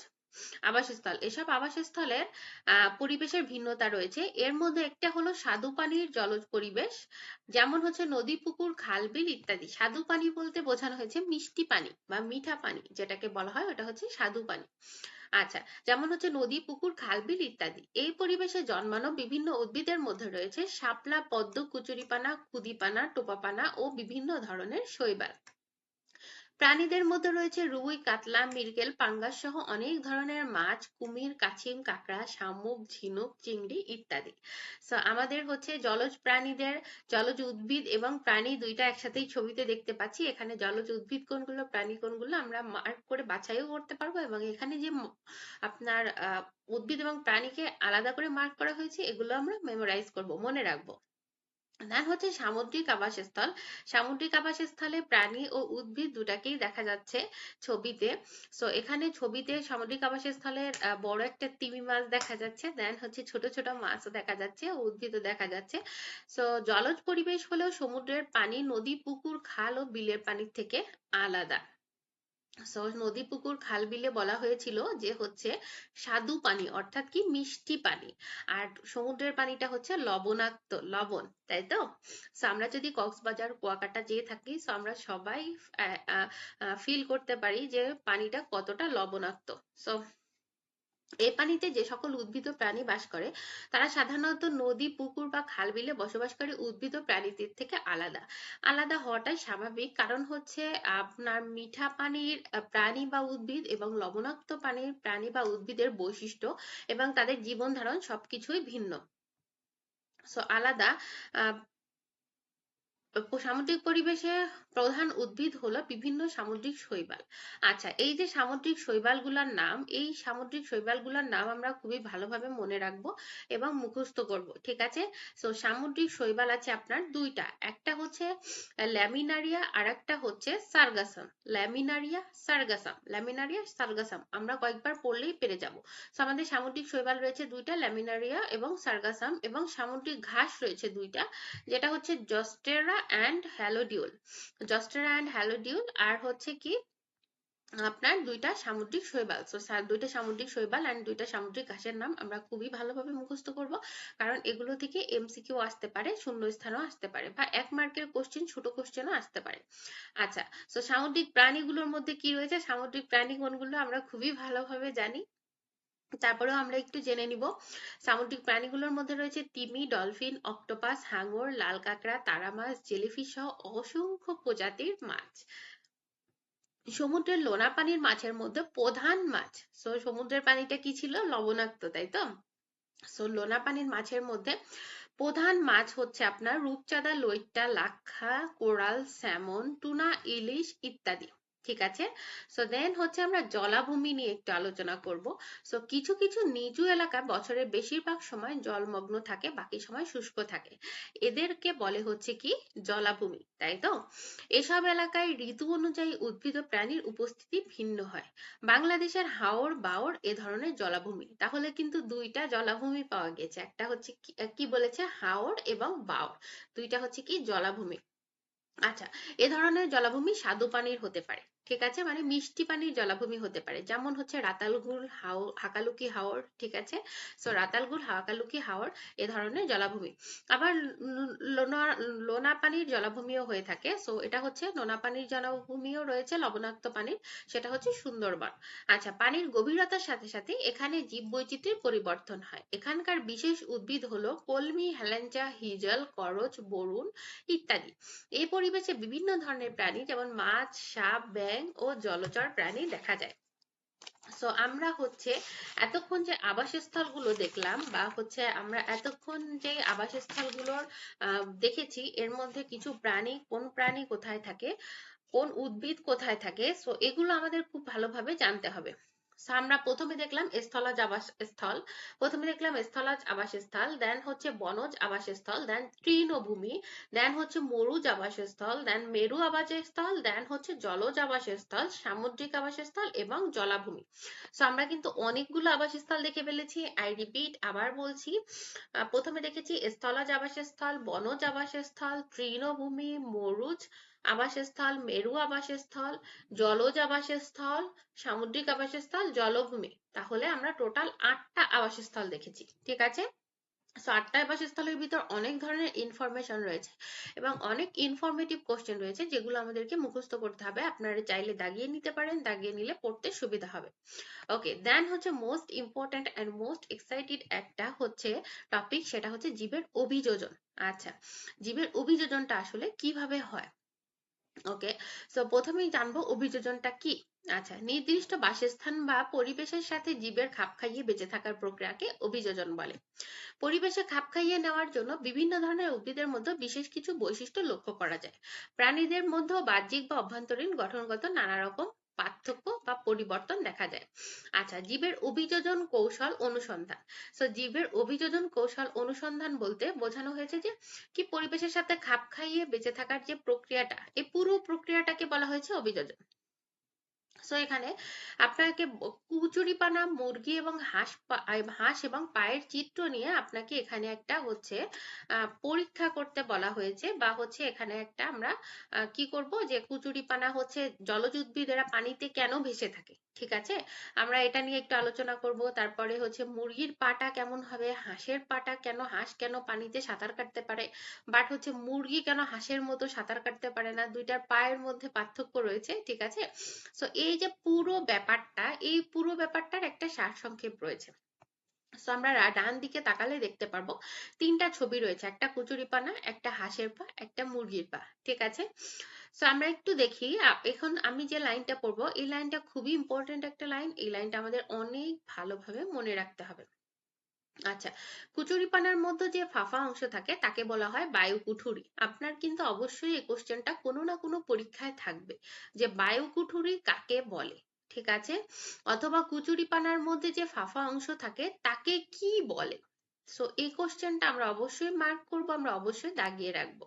আবাসস্থল। এসব আবাসস্থলের পরিবেশের ভিন্নতা রয়েছে। এর মধ্যে একটা হলো স্বাদু পানির জলজ পরিবেশ, যেমন হচ্ছে নদী, পুকুর, খাল, বিল ইত্যাদি। স্বাদু পানি বলতে বোঝানো হয়েছে মিষ্টি পানি বা মিঠা পানি, যেটাকে বলা হয় ওটা হচ্ছে স্বাদু পানি। আচ্ছা, যেমন হচ্ছে নদী, পুকুর, খাল, বিল ইত্যাদি। এই পরিবেশে জন্মানো বিভিন্ন উদ্ভিদের মধ্যে রয়েছে শাপলা, পদ্ম, কুচুরিপানা, খুদিপানা, টোপাপানা ও বিভিন্ন ধরনের শৈবাল। প্রাণীদের মধ্যে রয়েছে রুই, কাতলা, মৃগেল, পাঙ্গাস সহ অনেক ধরনের মাছ, কুমির, কাছিম, কাঁকড়া, শামুক, ঝিনুক, চিংড়ি ইত্যাদি। সো আমাদের হচ্ছে জলজ প্রাণীদের, জলজ উদ্ভিদ এবং প্রাণী দুইটা একসাথেই ছবিতে দেখতে পাচ্ছি। এখানে জলজ উদ্ভিদ কোনগুলো, প্রাণী কোনগুলো আমরা মার্ক করে বাছাইও করতে পারবো, এবং এখানে যে আপনার উদ্ভিদ এবং প্রাণীকে আলাদা করে মার্ক করা হয়েছে এগুলো আমরা মেমোরাইজ করব, মনে রাখবো। দেন হচ্ছে সামুদ্রিক আবাসস্থল। সামুদ্রিক আবাসস্থলে প্রাণী ও উদ্ভিদ দুটাকেই দেখা যাচ্ছে ছবিতে। সো এখানে ছবিতে সামুদ্রিক আবাসস্থলের বড় একটা তিমি মাছ দেখা যাচ্ছে, দেন হচ্ছে ছোট ছোট মাছও দেখা যাচ্ছে, উদ্ভিদও দেখা যাচ্ছে। সো জলজ পরিবেশ হলেও সমুদ্রের পানি নদী, পুকুর, খাল ও বিলের পানির থেকে আলাদা। সো নদী পুকুর খাল বিলে বলা হয়েছিল যে হচ্ছে স্বাদু পানি, অর্থাৎ কি মিষ্টি পানি। আর সমুদ্রের পানিটা হচ্ছে লবণাক্ত, লবণ, তাই তো? সো আমরা যদি কক্সবাজার কুয়াকাটা যেয়ে থাকি, সো আমরা সবাই ফিল করতে পারি যে পানিটা কতটা লবণাক্ত। সো এই পানিতে যে সকল উদ্ভিদ ও প্রাণী বাস করে তারা সাধারণত নদী, পুকুর বা খাল বিলে বসবাসকারী উদ্ভিদ ও প্রাণীদের থেকে আলাদা। আলাদা হওয়াটাই স্বাভাবিক, কারণ হচ্ছে আপনার মিঠা পানির প্রাণী বা উদ্ভিদ এবং লবণাক্ত পানির প্রাণী বা উদ্ভিদের বৈশিষ্ট্য এবং তাদের জীবন ধারণ সবকিছুই ভিন্ন। সো আলাদা। আহ সামুদ্রিক পরিবেশে প্রধান উদ্ভিদ হলো বিভিন্ন সামুদ্রিক শৈবাল। আচ্ছা, এই যে সামুদ্রিক শৈবালগুলোর নাম, এই সামুদ্রিক শৈবালগুলোর নাম আমরা খুবই ভালোভাবে মনে রাখবো এবং মুখস্থ করব, ঠিক আছে? সো সামুদ্রিক শৈবাল আছে আপনার দুইটা, একটা হচ্ছে ল্যামিনারিয়া আর একটা হচ্ছে সার্গাসাম। ল্যামিনারিয়া সার্গাসাম, ল্যামিনারিয়া সার্গাসাম আমরা কয়েকবার পড়লেই পেরে যাব। সো আমাদের সামুদ্রিক শৈবাল রয়েছে দুইটা, ল্যামিনারিয়া এবং সার্গাসাম, এবং সামুদ্রিক ঘাস রয়েছে দুইটা, যেটা হচ্ছে জস্টেরা অ্যান্ড হ্যালোডিউল। জস্টেরা অ্যান্ড হ্যালোডিউল আর হচ্ছে কি আপনার দুইটা সামুদ্রিক শৈবাল। সো দুইটা সামুদ্রিক শৈবাল অ্যান্ড দুইটা সামুদ্রিক ঘাসের নাম আমরা খুবই ভালোভাবে মুখস্থ করব, কারণ এগুলো থেকে এমসিকিউ আসতে পারে, শূন্যস্থানও আসতে পারে, বা 1 মার্কের কোশ্চেন, ছোট কোশ্চেনও আসতে পারে। আচ্ছা, সো সামুদ্রিক প্রাণীগুলোর মধ্যে কি রয়েছে, সামুদ্রিক প্রাণী কোনগুলো আমরা খুবই ভালোভাবে জানি, তারপরেও আমরা একটু জেনে নিব। সামুদ্রিক প্রাণীগুলোর মধ্যে রয়েছে তিমি, ডলফিন, অক্টোপাস, হাঙর, লাল কাঁকড়া, তারা মাছ, জেলিফিশ সহ অসংখ্য প্রজাতির মাছ। সমুদ্রের লোনা পানির মাছের মধ্যে প্রধান মাছ, সো সমুদ্রের পানিটা কি ছিল, লবণাক্ত, তাই তো? সো লোনা পানির মাছের মধ্যে প্রধান মাছ হচ্ছে আপনার রূপচাঁদা, লইট্টা, লাক্ষা, কোরাল, স্যামন, টুনা, ইলিশ ইত্যাদি। ঠিক আছে? সো দেন হচ্ছে আমরা জলাভূমি নিয়ে একটু আলোচনা করব। সো কিছু কিছু নিচু এলাকা বছরের বেশিরভাগ সময় জলমগ্ন থাকে, বাকি সময় শুষ্ক থাকে, এদেরকে বলে হচ্ছে কি জলাভূমি, তাই তো? এসব এলাকায় ঋতু অনুযায়ী উদ্ভিদ ও প্রাণীর উপস্থিতি ভিন্ন হয়। বাংলাদেশের হাওর, বাওর এ ধরনের জলাভূমি। তাহলে কিন্তু দুইটা জলাভূমি পাওয়া গেছে, একটা হচ্ছে কি বলেছে, হাওর এবং বাওর, দুইটা হচ্ছে কি জলাভূমি। আচ্ছা, এ ধরনের জলাভূমি স্বাদু পানির হতে পারে, ঠিক আছে, মানে মিষ্টি পানির জলাভূমি হতে পারে, যেমন হচ্ছে রাতালগুল, হাকালুকি হাওর, ঠিক আছে? সো রাতালগুল, হাকালুকি হাওর এ ধরনের জলাভূমি। আবার লোনা লোনা পানির জলাভূমিও হয়ে থাকে। সো এটা হচ্ছে নোনা পানির জলাভূমিও রয়েছে লবণাক্ত পানির, সেটা হচ্ছে সুন্দরবন। আচ্ছা, পানির গভীরতার সাথে সাথে এখানে জীববৈচিত্র্যের পরিবর্তন হয়। এখানকার বিশেষ উদ্ভিদ হলো কলমি, হেলেঞ্চা, হিজল, করচ, বরুণ ইত্যাদি। এই পরিবেশে বিভিন্ন ধরনের প্রাণী যেমন মাছ, সাপ, ব্যাঙ ও জলচর প্রাণী দেখা যায়। সো আমরা হচ্ছে এতক্ষণ যে আবাসস্থলগুলো দেখলাম, বা হচ্ছে আমরা এতক্ষণ যে আবাসস্থলগুলোর দেখেছি, এর মধ্যে কিছু প্রাণী, কোন প্রাণী কোথায় থাকে, কোন উদ্ভিদ কোথায় থাকে, সো এগুলো আমাদের খুব ভালোভাবে জানতে হবে। আমরা প্রথমে দেখলাম স্থলজ আবাসস্থল, দেন হচ্ছে বনজ আবাসস্থল, দেন তৃণভূমি, দেন হচ্ছে মরুজ আবাসস্থল, দেন মেরু আবাসস্থল, দেন হচ্ছে জলজ আবাসস্থল, সামুদ্রিক আবাসস্থল এবং জলাভূমি। সো আমরা কিন্তু অনেকগুলো আবাসস্থল দেখে ফেলেছি। আই রিপিট, আবার বলছি, প্রথমে দেখেছি স্থলজ আবাসস্থল, বনজ আবাসস্থল, তৃণভূমি, মরুজ আবাসস্থল, মেরু আবাসস্থল, জলজ আবাসস্থল, সামুদ্রিক আবাসস্থল, জলভূমি। তাহলে আমরা টোটাল 8টা আবাসস্থল দেখেছি, ঠিক আছে? সো 8টা আবাসস্থলের ভিতর অনেক ধরনের ইনফরমেশন রয়েছে এবং অনেক ইনফরমেটিভ কোশ্চেন রয়েছে, যেগুলো আমাদেরকে মুখস্থ করতে হবে। আপনারা চাইলে দাগিয়ে নিতে পারেন, দাগিয়ে নিলে পড়তে সুবিধা হবে। ওকে, দেন হচ্ছে most important and most excited একটা হচ্ছে টপিক, সেটা হচ্ছে জীবের অভিযোজন। আচ্ছা, জীবের অভিযোজনটা আসলে কিভাবে হয়? ওকে, সো প্রথমেই জানবো অভিযোজনটা কি। আচ্ছা, নির্দিষ্ট বাসস্থান বা পরিবেশের সাথে জীবের খাপ খাইয়ে বেঁচে থাকার প্রক্রিয়াকে অভিযোজন বলে। পরিবেশে খাপ খাইয়ে নেওয়ার জন্য বিভিন্ন ধরনের উদ্ভিদের মধ্যে বিশেষ কিছু বৈশিষ্ট্য লক্ষ্য করা যায়। প্রাণীদের মধ্যেও বাহ্যিক বা অভ্যন্তরীণ গঠনগত নানা রকম পার্থক্য বা পরিবর্তন দেখা যায়। আচ্ছা, জীবের অভিযোজন কৌশল অনুসন্ধান। সো জীবের অভিযোজন কৌশল অনুসন্ধান বলতে বোঝানো হয়েছে যে কি পরিবেশের সাথে খাপ খাইয়ে বেঁচে থাকার যে প্রক্রিয়াটা, এই পুরো প্রক্রিয়াটাকে বলা হয়েছে অভিযোজন। সো এখানে আপনাকে কুচুরিপানা মুরগি এবং হাঁস এবং পায়ের চিত্র নিয়ে আপনাকে এখানে একটা হচ্ছে পরীক্ষা করতে বলা হয়েছে, বা হচ্ছে এখানে একটা আমরা কি করব যে কুচুরিপানা হচ্ছে জলজ উদ্ভিদ, এরা পানিতে কেন ভেসে থাকে, ঠিক আছে, আমরা এটা নিয়ে একটু আলোচনা করব। তারপরে হচ্ছে মুরগির পাটা কেমন হবে, হাঁসের পাটা কেন, হাঁস কেন পানিতে সাঁতার কাটতে পারে, বাট হচ্ছে মুরগি কেন হাঁসের মতো সাঁতার কাটতে পারে না, দুইটার পায়ের মধ্যে পার্থক্য রয়েছে, ঠিক আছে। সো এই যে পুরো ব্যাপারটা, এই পুরো ব্যাপারটার একটা সারসংক্ষেপ রয়েছে। সো আমরা ডান দিকে তাকালে দেখতে পারবো তিনটা ছবি রয়েছে, একটা কচুরিপানা, একটা হাঁসের পা, একটা মুরগির পা, ঠিক আছে। সো আমরা একটু দেখি, এখন আমি যে লাইনটা পড়বো এই লাইনটা খুবই ইম্পর্টেন্ট একটা লাইন, এই লাইনটা আমাদের অনেক ভালোভাবে মনে রাখতে হবে। আচ্ছা, কুচুরিপানার মধ্যে যে ফাঁপা অংশ থাকে তাকে বলা হয় বায়ুকুঠুরি। আপনার কিন্তু অবশ্যই এই কোশ্চেনটা কোনো না কোনো পরীক্ষায় থাকবে যে বায়ুকুঠুরি কাকে বলে, ঠিক আছে, অথবা কুচুরিপানার মধ্যে যে ফাঁপা অংশ থাকে তাকে কি বলে। সো এই কোশ্চেনটা আমরা অবশ্যই মার্ক করব, আমরা অবশ্যই দাগিয়ে রাখবো।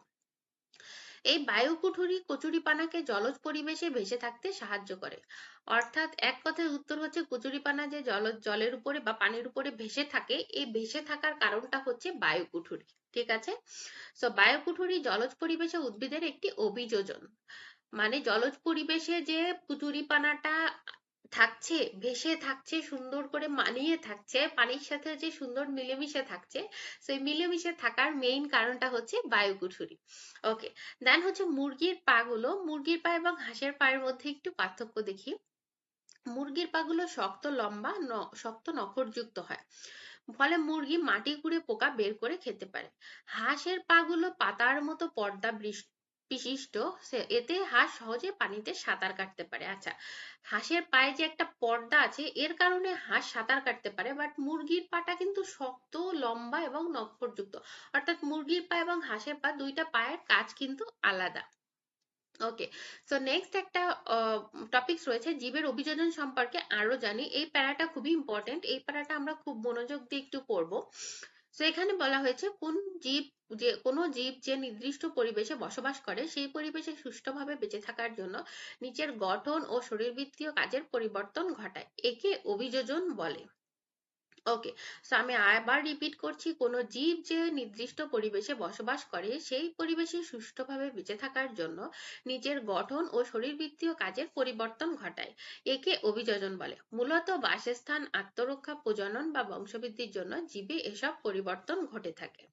এই বায়ুকুঠুরি কচুরিপানাকে জলজ পরিবেশে ভেসে থাকতে সাহায্য করে। অর্থাৎ এক কথায় উত্তর হচ্ছে কচুরিপানা যে জলের উপরে বা পানির উপরে ভেসে থাকে, এই ভেসে থাকার কারণটা হচ্ছে বায়ুকুঠুরি, ঠিক আছে। সো বায়ুকুঠুরি জলজ পরিবেশে উদ্ভিদের একটি অভিযোজন, মানে জলজ পরিবেশে যে কচুরিপানাটা থাকছে, ভেসে থাকছে, সুন্দর করে মানিয়ে থাকছে, পানির সাথে যে সুন্দর মিলেমিশে থাকছে, সেই মিলেমিশে থাকার মেইন কারণটা হচ্ছে বায়ুকুঠুরি। ওকে, দেন হচ্ছে মুরগির পা গুলো, মুরগির পা এবং হাঁসের পায়ের মধ্যে একটু পার্থক্য দেখি। মুরগির পা গুলো শক্ত, লম্বা, শক্ত নখরযুক্ত হয়, ফলে মুরগি মাটি খুঁড়ে পোকা বের করে খেতে পারে। হাঁসের পা গুলো পাতার মতো পর্দা বিশিষ্ট, এতে হাঁস সহজে পানিতে সাঁতার কাটতে পারে। আচ্ছা, হাঁসের পায়ে যে একটা পর্দা আছে এর কারণে হাঁস সাঁতার কাটতে পারে, বাট মুরগির পাটা কিন্তু শক্ত, লম্বা এবং নখরযুক্ত, অর্থাৎ মুরগির পা এবং হাঁসের পা দুইটা পায়ের কাজ কিন্তু আলাদা। ওকে, সো নেক্সট একটা টপিকস রয়েছে জীবের অভিযোজন সম্পর্কে আরো জানি। এই প্যারাটা খুবই ইম্পর্টেন্ট, এই প্যারাটা আমরা খুব মনোযোগ দিয়ে একটু পড়বো। তো এখানে বলা হয়েছে কোনো জীব যে নির্দিষ্ট পরিবেশে বসবাস করে সেই পরিবেশে সুষ্ঠুভাবে বেঁচে থাকার জন্য নিচের গঠন ও শরীরবৃত্তীয় কাজের পরিবর্তন ঘটায়, একে অভিযোজন বলে। ওকে, সো আমি আবার রিপিট করছি, কোনো জীব যে নির্দিষ্ট পরিবেশে বসবাস করে সেই পরিবেশে সুষ্ঠুভাবে বেঁচে থাকার জন্য নিজের গঠন ও শরীরবৃত্তীয় কাজের পরিবর্তন ঘটায়, একে অভিযোজন বলে। মূলত বাসস্থান, আত্মরক্ষা, প্রজনন বা বংশবৃদ্ধির জন্য জীবে এসব পরিবর্তন ঘটে থাকে।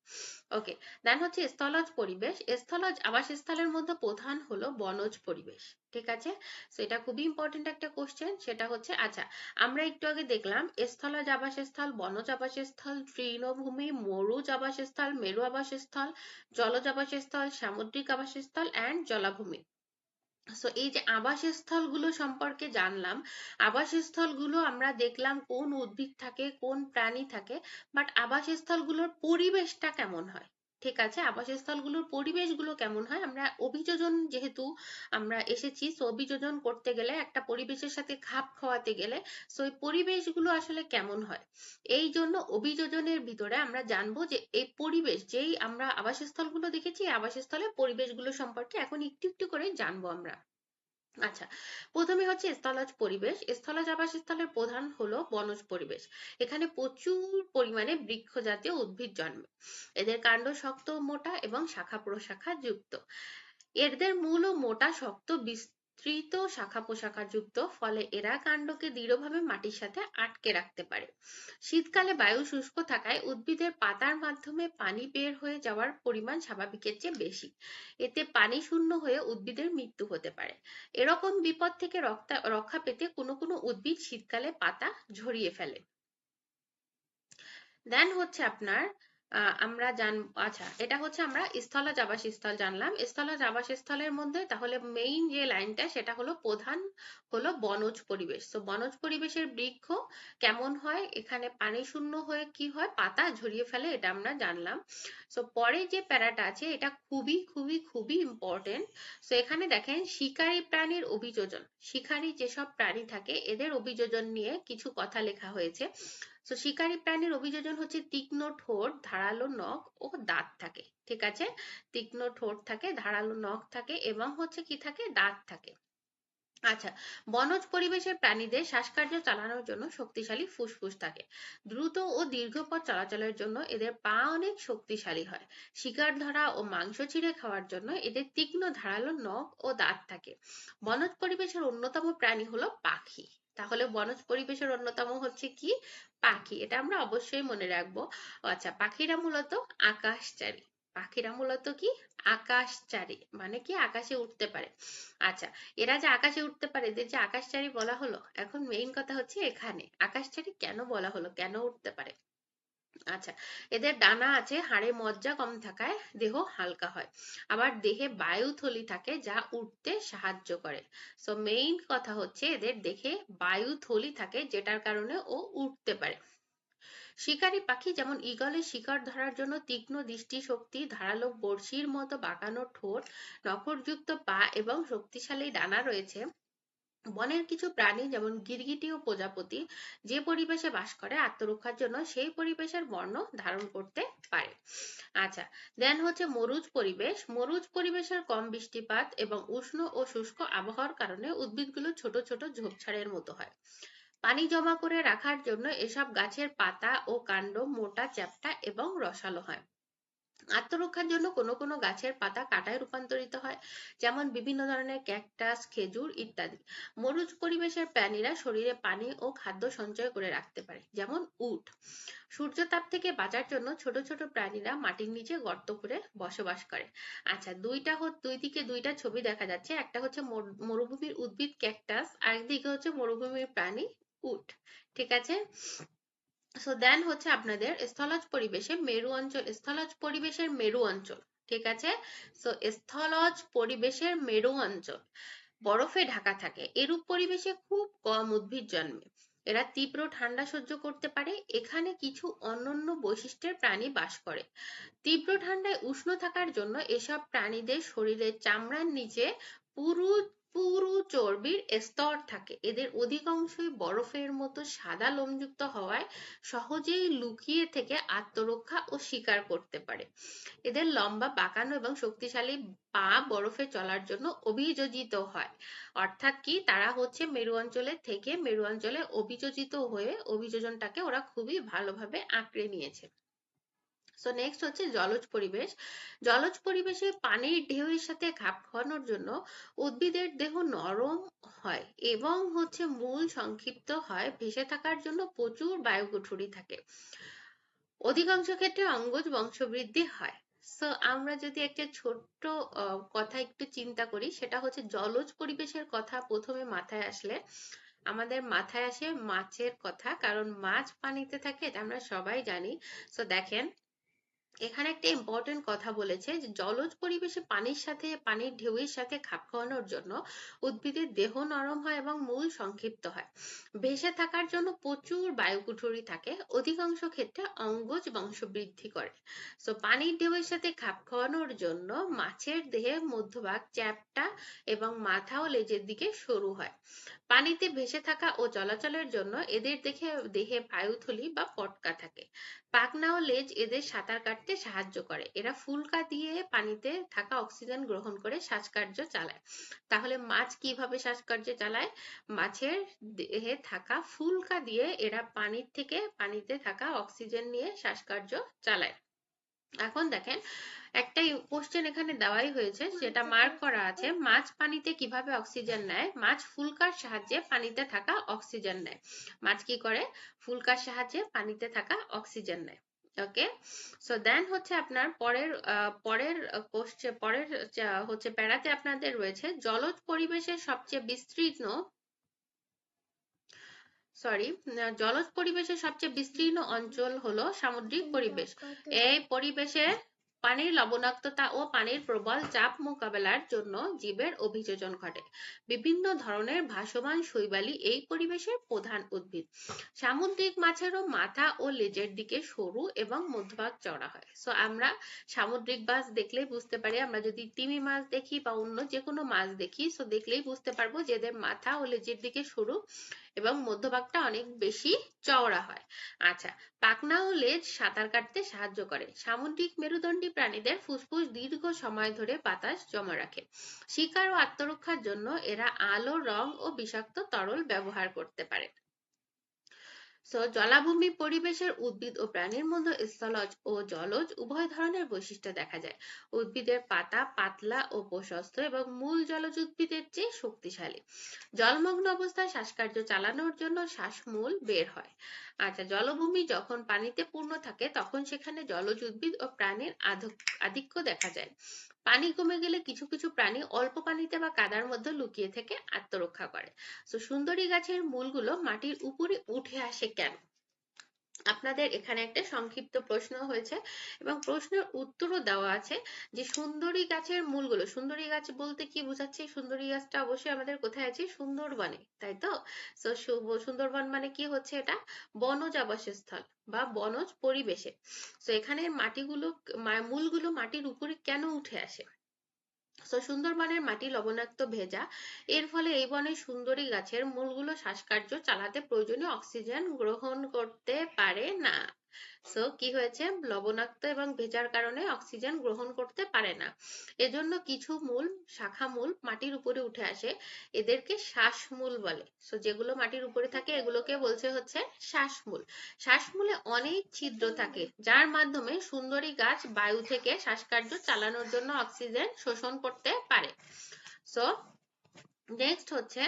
ওকে, দেন হচ্ছে স্থলজ পরিবেশ। স্থলজ আবাসস্থলের মধ্যে প্রধান হলো বনজ পরিবেশ, ঠিক আছে। সেটা খুবই ইম্পর্টেন্ট একটা কোশ্চেন, সেটা হচ্ছে, আচ্ছা আমরা একটু আগে দেখলাম স্থলজ আবাসস্থল, বনজ আবাসস্থল, তৃণভূমি, মরুজ আবাসস্থল, মেরু আবাসস্থল, জলজ আবাসস্থল, সামুদ্রিক আবাসস্থল অ্যান্ড জলাভূমি। সো এই যে আবাসস্থল গুলো সম্পর্কে জানলাম, আবাসস্থল গুলো আমরা দেখলাম কোন উদ্ভিদ থাকে, কোন প্রাণী থাকে, বাট আবাসস্থল গুলোর পরিবেশটা কেমন হয়, ঠিক আছে, আবাসস্থল গুলোর পরিবেশ গুলো কেমন হয়, আমরা অভিযোজন যেহেতু আমরা এসেছি, সো অভিযোজন করতে গেলে একটা পরিবেশের সাথে খাপ খাওয়াতে গেলে সো এই পরিবেশগুলো আসলে কেমন হয়, এই জন্য অভিযোজনের ভিতরে আমরা জানবো যে এই পরিবেশ, যেই আমরা আবাসস্থলগুলো দেখেছি আবাসস্থলের পরিবেশগুলো সম্পর্কে এখন একটু একটু করে জানবো আমরা। আচ্ছা, প্রথমে হচ্ছে স্থলজ পরিবেশ। স্থলজ আবাসস্থলের প্রধান হলো বনজ পরিবেশ। এখানে প্রচুর পরিমাণে বৃক্ষ জাতীয় উদ্ভিদ জন্মে, এদের কাণ্ড শক্ত, মোটা এবং শাখা প্রশাখা যুক্ত। এদের মূল ও মোটা, শক্ত, বিস্তৃত শাখা প্রশাখা যুক্ত, ফলে এরা কাণ্ডকে দৃঢ়ভাবে মাটির সাথে আটকে রাখতে পারে। শীতকালে বায়ু শুষ্ক থাকায় উদ্ভিদের পাতার মাধ্যমে পানি বের হয়ে যাওয়ার পরিমাণ স্বাভাবিকের চেয়ে বেশি, এতে পানি শূন্য হয়ে উদ্ভিদের মৃত্যু হতে পারে। এরকম বিপদ থেকে রক্ষা পেতে কোনো কোনো উদ্ভিদ শীতকালে পাতা ঝরিয়ে ফেলে। দেন হচ্ছে আপনার আমরা আচ্ছা, এটা হচ্ছে আমরা স্থলজ আবাসস্থল জানলাম। স্থলজ আবাসস্থলের মধ্যে তাহলে মেইন যে লাইনটা সেটা হলো প্রধান হলো বনজ পরিবেশ। তো বনজ পরিবেশের বৃক্ষ কেমন হয়, এখানে পানি শূন্য হয়ে কি হয়, পাতা ঝরিয়ে ফেলে, এটা আমরা জানলাম। সো পরে যে প্যারাটা আছে এটা খুবই খুবই খুবই ইম্পর্টেন্ট। সো এখানে দেখেন শিকারী প্রাণীর অভিযোজন, শিকারী যেসব প্রাণী থাকে এদের অভিযোজন নিয়ে কিছু কথা লেখা হয়েছে। তো শিকারী প্রাণীর অভিযোজন হচ্ছে তীক্ষ্ণ ঠোঁট, ধারালো নখ ও দাঁত থাকে, ঠিক আছে, তীক্ষ্ণ ঠোঁট থাকে, ধারালো নখ থাকে এবং হচ্ছে কি থাকে, দাঁত থাকে। আচ্ছা, বনজ পরিবেশের প্রাণীদের শ্বাসকার্য চালানোর জন্য শক্তিশালী ফুসফুস থাকে। দ্রুত ও দীর্ঘ পথ চলাচলের জন্য এদের পা অনেক শক্তিশালী হয়। শিকার ধরা ও মাংস ছিঁড়ে খাওয়ার জন্য এদের তীক্ষ্ণ ধারালো নখ ও দাঁত থাকে। বনজ পরিবেশের অন্যতম প্রাণী হলো পাখি। তাহলে বনজ পরিবেশের অন্যতম হচ্ছে কি? পাখি। এটা আমরা অবশ্যই মনে রাখবো। আচ্ছা, পাখিরা মূলত আকাশচারী। পাখিরা মূলত কি? আকাশচারী, মানে কি আকাশে উঠতে পারে। আচ্ছা, এরা যে আকাশে উঠতে পারে, এদের যে আকাশচারী বলা হলো, এখন মেইন কথা হচ্ছে এখানে আকাশচারী কেন বলা হলো, কেন উঠতে পারে। আচ্ছা, এদের ডানা আছে, হাড়ে মজ্জা কম থাকায় দেহ হালকা হয়। আবার দেহে বায়ুথলি থাকে যা উঠতে সাহায্য করে। সো মেইন কথা হচ্ছে এদের দেহে বায়ুথলি থাকে যেটার কারণে ও উঠতে পারে। শিকারী পাখি যেমন ঈগলের শিকার ধরার জন্য তীক্ষ্ণ দৃষ্টিশক্তি, ধারালো বড়শির মতো বাঁকানো ঠোঁট, নখরযুক্ত পা এবং শক্তিশালী ডানা রয়েছে। বনের কিছু প্রাণী যেমন গিরগিটি ও প্রজাপতি যে পরিবেশে বাস করে আত্মরক্ষার জন্য সেই পরিবেশের বর্ণ ধারণ করতে পারে। আচ্ছা, দেন হচ্ছে মরুজ পরিবেশ। মরুজ পরিবেশের কম বৃষ্টিপাত এবং উষ্ণ ও শুষ্ক আবহাওয়ার কারণে উদ্ভিদগুলো ছোট ছোট ঝোপঝাড়ের মতো হয়। পানি জমা করে রাখার জন্য এসব গাছের পাতা ও কাণ্ড মোটা, চ্যাপ্টা এবং রসালো হয়। আত্মরক্ষার জন্য কোনো কোনো গাছের পাতা কাঁটায় রূপান্তরিত হয়, যেমন বিভিন্ন ধরনের ক্যাকটাস, খেজুর ইত্যাদি। মরুজ পরিবেশের প্রাণীরা শরীরে পানি ও খাদ্য সঞ্চয় করে রাখতে পারে, যেমন উট। সূর্যতাপ থেকে বাঁচার জন্য ছোট ছোট প্রাণীরা মাটির নিচে গর্ত করে বসবাস করে। আচ্ছা, দুই দিকে দুইটা ছবি দেখা যাচ্ছে, একটা হচ্ছে মরুভূমির উদ্ভিদ ক্যাকটাস, আরেকদিকে হচ্ছে মরুভূমির প্রাণী উট। ঠিক আছে। সো দেন হচ্ছে আপনাদের স্থলজ পরিবেশে মেরু অঞ্চল, স্থলজ পরিবেশের মেরু অঞ্চল। ঠিক আছে। সো স্থলজ পরিবেশের মেরু অঞ্চল বরফে ঢাকা থাকে। এরূপ পরিবেশে খুব কম উদ্ভিদ জন্মে। এরা তীব্র ঠান্ডা সহ্য করতে পারে। এখানে কিছু অনন্য বৈশিষ্ট্যের প্রাণী বাস করে। তীব্র ঠান্ডায় উষ্ণ থাকার জন্য এসব প্রাণীদের শরীরের চামড়ার নিচে পুরু পুরু চর্বির স্তর থাকে। এদের অধিকাংশই বরফের মতো সাদা লোমযুক্ত হওয়ায় সহজেই লুকিয়ে থেকে আত্মরক্ষা ও শিকার করতে পারে। এদের লম্বা, বাঁকানো এবং শক্তিশালী পা বরফে চলার জন্য অভিযোজিত হয়। অর্থাৎ কি, তারা হচ্ছে মেরু অঞ্চলের থেকে মেরু অঞ্চলে অভিযোজিত হয়ে অভিযোজনটাকে ওরা খুবই ভালোভাবে আঁকড়ে নিয়েছে। সো নেক্সট হচ্ছে জলজ পরিবেশ। জলজ পরিবেশে পানির ঢেউয়ের সাথে খাপ খাওয়ানোর জন্য উদ্ভিদের দেহ নরম হয় এবং হচ্ছে মূল সংক্ষিপ্ত হয়। ভেসে থাকার জন্য প্রচুর বায়ুকুঠুরি থাকে। অধিকাংশ ক্ষেত্রে অঙ্গজ বংশবৃদ্ধি হয়। সো আমরা যদি একটা ছোট্ট কথা একটু চিন্তা করি, সেটা হচ্ছে জলজ পরিবেশের কথা প্রথমে মাথায় আসলে আমাদের মাথায় আসে মাছের কথা, কারণ মাছ পানিতে থাকে, এটা আমরা সবাই জানি। সো দেখেন, এখানে একটা ইম্পর্টেন্ট কথা বলেছে যে জলজ পরিবেশে পানির সাথে, পানির ঢেউয়ের সাথে খাপ খাওয়ানোর জন্য উদ্ভিদের দেহ নরম হয় এবং মূল সংক্ষিপ্ত হয়। ভেসে থাকার জন্য প্রচুর বায়ুকুঠুরি থাকে। অধিকাংশ ক্ষেত্রে অঙ্গজ বংশবৃদ্ধি করে। সো পানির ঢেউয়ের সাথে খাপ খাওয়ানোর জন্য মাছের দেহের মধ্যভাগ চ্যাপ্টা এবং মাথা ও লেজের দিকে সরু হয়। পানিতে ভেসে থাকা ও চলাচলের জন্য এদের দেহে বায়ুথলি বা পটকা থাকে। পাখনা ও লেজ এদের সাঁতার কাটতে সাহায্য করে। এরা ফুলকা দিয়ে পানিতে থাকা অক্সিজেন গ্রহণ করে শ্বাসকার্য চালায়। তাহলে মাছ কিভাবে শ্বাসকার্য চালায়? মাছের দেহে থাকা ফুলকা দিয়ে এরা পানির থেকে পানিতে থাকা অক্সিজেন নিয়ে শ্বাসকার্য চালায়। এখন দেখেন, একটা কোশ্চেন এখানে দেওয়াই হয়েছে, যেটা মার্ক করা আছে, মাছ পানিতে কিভাবে অক্সিজেন নেয়? মাছ ফুলকার সাহায্যে পানিতে থাকা অক্সিজেন নেয়। মাছ কি করে? ফুলকার সাহায্যে পানিতে থাকা অক্সিজেন নেয়। ওকে। সো দেন হচ্ছে আপনার পরের কোশ্চেন, পরের হচ্ছে প্যারাতে আপনাদের রয়েছে জলজ পরিবেশের সবচেয়ে বিস্তীর্ণ, সরি, জলজ পরিবেশের সবচেয়ে বিস্তীর্ণ অঞ্চল হলো সামুদ্রিক পরিবেশ। এই পরিবেশে পানির লবণাক্ততা ও পানির প্রবল চাপ মোকাবেলার জন্য জীবের অভিযোজন ঘটে। বিভিন্ন ধরনের ভাসমান শৈবালী এই পরিবেশের প্রধান উদ্ভিদ। সামুদ্রিক মাছেরও মাথা ও লেজের দিকে সরু এবং মধ্যভাগ চওড়া হয়। সো আমরা সামুদ্রিক মাছ দেখলেই বুঝতে পারি, আমরা যদি তিমি মাছ দেখি বা অন্য যে কোনো মাছ দেখি, সো দেখলেই বুঝতে পারবো যে এদের মাথা ও লেজের দিকে সরু এবং মধ্যভাগটা অনেক বেশি চওড়া হয়। আচ্ছা, পাখনা ও লেজ সাঁতার কাটতে সাহায্য করে। সামুদ্রিক মেরুদণ্ডী প্রাণীদের ফুসফুস দীর্ঘ সময় ধরে বাতাস জমা রাখে। শিকার ও আত্মরক্ষার জন্য এরা আলো, রং ও বিষাক্ত তরল ব্যবহার করতে পারে। জলাভূমি পরিবেশের উদ্ভিদ ও প্রাণীর মধ্যে স্থলজ ও জলজ উভয় ধরনের বৈশিষ্ট্য দেখা যায়। উদ্ভিদের পাতা পাতলা ও প্রশস্ত এবং মূল জলজ উদ্ভিদের চেয়ে শক্তিশালী। জলমগ্ন অবস্থায় শ্বাসকার্য চালানোর জন্য শ্বাসমূল বের হয়। আচ্ছা, জলভূমি যখন পানিতে পূর্ণ থাকে তখন সেখানে জলজ উদ্ভিদ ও প্রাণীর আধিক্য দেখা যায়। পানি কমে গেলে কিছু কিছু প্রাণী অল্প পানিতে বা কাদার মধ্যে লুকিয়ে থেকে আত্মরক্ষা করে। সুন্দরী গাছের মূলগুলো মাটির উপরে উঠে আসে কেন? আপনাদের এখানে একটা সংক্ষিপ্ত প্রশ্ন হয়েছে এবং প্রশ্নের উত্তরও দেওয়া আছে যে সুন্দরী গাছের মূলগুলো, সুন্দরী গাছ বলতে কি বোঝাচ্ছে? সুন্দরী গাছটা অবশ্যই আমাদের কোথায় আছে? সুন্দরবনে, তাই তো? সুন্দরবন মানে কি হচ্ছে? এটা বনজ আবাসস্থল বা বনজ পরিবেশে। তো এখানে মাটিগুলো, মূলগুলো মাটির উপরে কেন উঠে আসে? সুন্দরবনের মাটি লবণাক্ত ভেজা, এর ফলে এই বনে সুন্দরী গাছের মূলগুলো শ্বাসকার্য চালাতে প্রয়োজনীয় অক্সিজেন গ্রহণ করতে পারে না। কি হয়েছে? লবণাক্ত এবং ভেজার কারণে অক্সিজেন গ্রহণ করতে পারে না। এজন্য কিছু মূল, শাখা মূল মাটির উপরে উঠে আসে, এদেরকে শ্বাসমূল বলে। যেগুলো মাটির উপরে থাকে এগুলোকে বলছে হচ্ছে শ্বাসমূল। শ্বাসমূলে অনেক ছিদ্র থাকে যার মাধ্যমে সুন্দরী গাছ বায়ু থেকে শ্বাসকার্য চালানোর জন্য অক্সিজেন শোষণ করতে পারে। সো নেক্সট হচ্ছে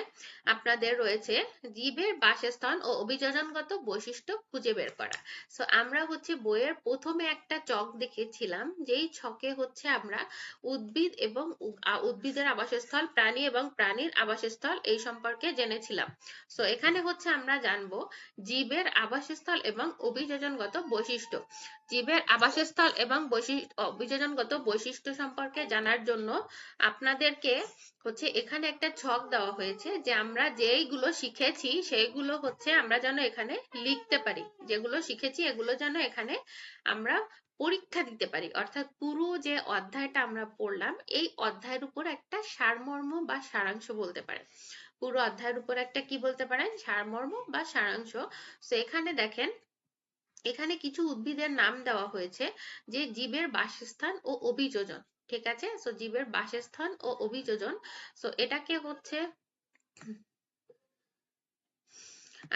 আপনাদের রয়েছে জীবের বাসস্থান ও অভিযোজনগত বৈশিষ্ট্য খুঁজে বের করা। আমরা হচ্ছে বইয়ের প্রথমে একটা ছক দেখেছিলাম, যেই ছকে হচ্ছে আমরা উদ্ভিদ এবং উদ্ভিদের আবাসস্থল, প্রাণী এবং প্রাণীর আবাসস্থল এই সম্পর্কে জেনেছিলাম। এখানে হচ্ছে আমরা জানবো জীবের আবাসস্থল এবং অভিযোজনগত বৈশিষ্ট্য। জীবের আবাসস্থল এবং অভিযোজনগত বৈশিষ্ট্য সম্পর্কে জানার জন্য আপনাদেরকে হচ্ছে এখানে একটা ছক দেওয়া হয়েছে যে আমরা যেইগুলো শিখেছি সেইগুলো হচ্ছে আমরা যেন এখানে লিখতে পারি। যেগুলো শিখেছি এগুলো যেন এখানে আমরা পরীক্ষা দিতে পারি। অর্থাৎ পুরো যে অধ্যায়টা আমরা পড়লাম এই অধ্যায়ের উপর একটা সারমর্ম বা সারাংশ বলতে পারেন। পুরো অধ্যায়ের উপর একটা কি বলতে পারেন? সারমর্ম বা সারাংশ। এখানে দেখেন, এখানে কিছু উদ্ভিদের নাম দেওয়া হয়েছে যে জীবের বাসস্থান ও অভিযোজন। ঠিক আছে? জীবের বাসস্থান ও অভিযোজন, এটাকে হচ্ছে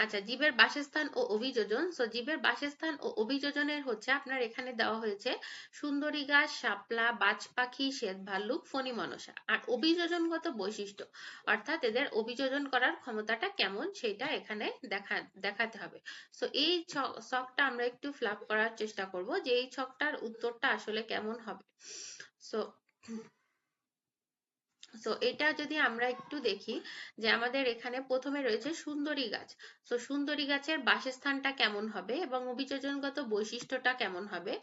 আচ্ছা, জীবের বাসস্থান ও অভিযোজন। জীবের বাসস্থান ও অভিযোজনের হচ্ছে আপনার এখানে দেওয়া হয়েছে সুন্দরী গাছ, শাপলা, বাজ পাখি, শ্বেত ভাল্লুক, ফণী মনসা। আর অভিযোজনগত বৈশিষ্ট্য অর্থাৎ এদের অভিযোজন করার ক্ষমতাটা কেমন সেটা এখানে দেখাতে হবে। এই ছকটা আমরা একটু ফ্লাপ করার চেষ্টা করব যে এই ছকটার উত্তরটা আসলে কেমন হবে। এটা যদি আমরা একটু দেখি যে আমাদের এখানে প্রথমে রয়েছে সুন্দরী গাছ। সুন্দরী গাছের বাসস্থানটা কেমন হবে এবং অভিযোজনগত বৈশিষ্ট্যটা কেমন হবে?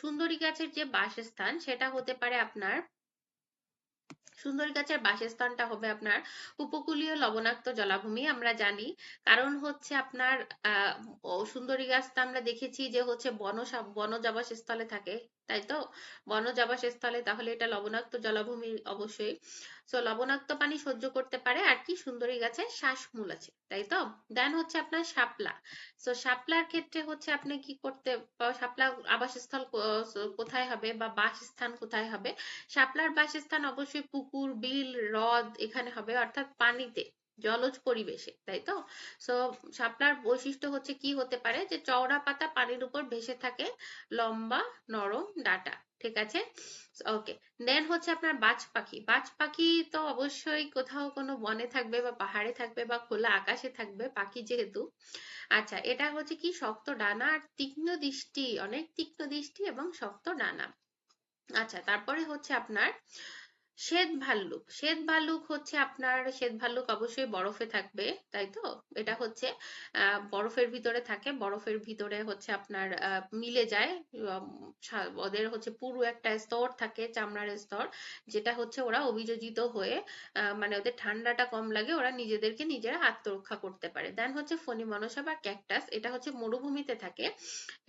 সুন্দরী গাছের যে বাসস্থান সেটা হতে পারে আপনার, সুন্দরী গাছের বাসস্থানটা হবে আপনার উপকূলীয় লবণাক্ত জলাভূমি। আমরা জানি, কারণ হচ্ছে আপনার সুন্দরী গাছটা আমরা দেখেছি যে হচ্ছে বনজ আবাসস্থলে থাকে, তাই তো? বনজ আবাসস্থলে, তাহলে এটা লবণাক্ত জলাভূমি অবশ্যই। লবণাক্ত পানি সহ্য করতে পারে। আর কি? সুন্দরী গাছের শ্বাসমূল আছে, তাই তো? দেন হচ্ছে আপনার শাপলা। শাপলার ক্ষেত্রে হচ্ছে আপনি কি করতে, শাপলা আবাসস্থল কোথায় হবে বা বাসস্থান কোথায় হবে? শাপলার বাসস্থান অবশ্যই পুকুর, বিল, হ্রদ এখানে হবে, অর্থাৎ পানিতে, জলজ পরিবেশে, তাই তো? শাপলার বৈশিষ্ট্য হচ্ছে কি হতে পারে? যে চওড়া পাতা পানির উপর ভেসে থাকে, লম্বা নরম ডাঁটা। ঠিক আছে? ওকে। দেন হচ্ছে আপনার বাজ পাখি। বাজ পাখি তো অবশ্যই কোথাও কোনো বনে থাকবে বা পাহাড়ে থাকবে বা খোলা আকাশে থাকবে, পাখি যেহেতু। আচ্ছা, এটা হচ্ছে কি? শক্ত ডানা আর তীক্ষ্ণ দৃষ্টি, অনেক তীক্ষ্ণ দৃষ্টি এবং শক্ত ডানা। আচ্ছা, তারপরে হচ্ছে আপনার শ্বেত ভাল্লুক। শ্বেত ভাল্লুক হচ্ছে আপনার, শ্বেত ভাল্লুক অবশ্যই বরফে থাকবে, তাই তো? এটা হচ্ছে বরফের ভিতরে থাকে, বরফের ভিতরে হচ্ছে আপনার মিলে যায়। ওদের হচ্ছে পুরো একটা স্তর থাকে, চামড়ার স্তর, যেটা হচ্ছে ওরা অভিযোজিত হয়ে মানে ওদের ঠান্ডাটা কম লাগে, ওরা নিজেদেরকে নিজেরা আত্মরক্ষা করতে পারে। দেন হচ্ছে ফণী মনসা বা ক্যাকটাস। এটা হচ্ছে মরুভূমিতে থাকে।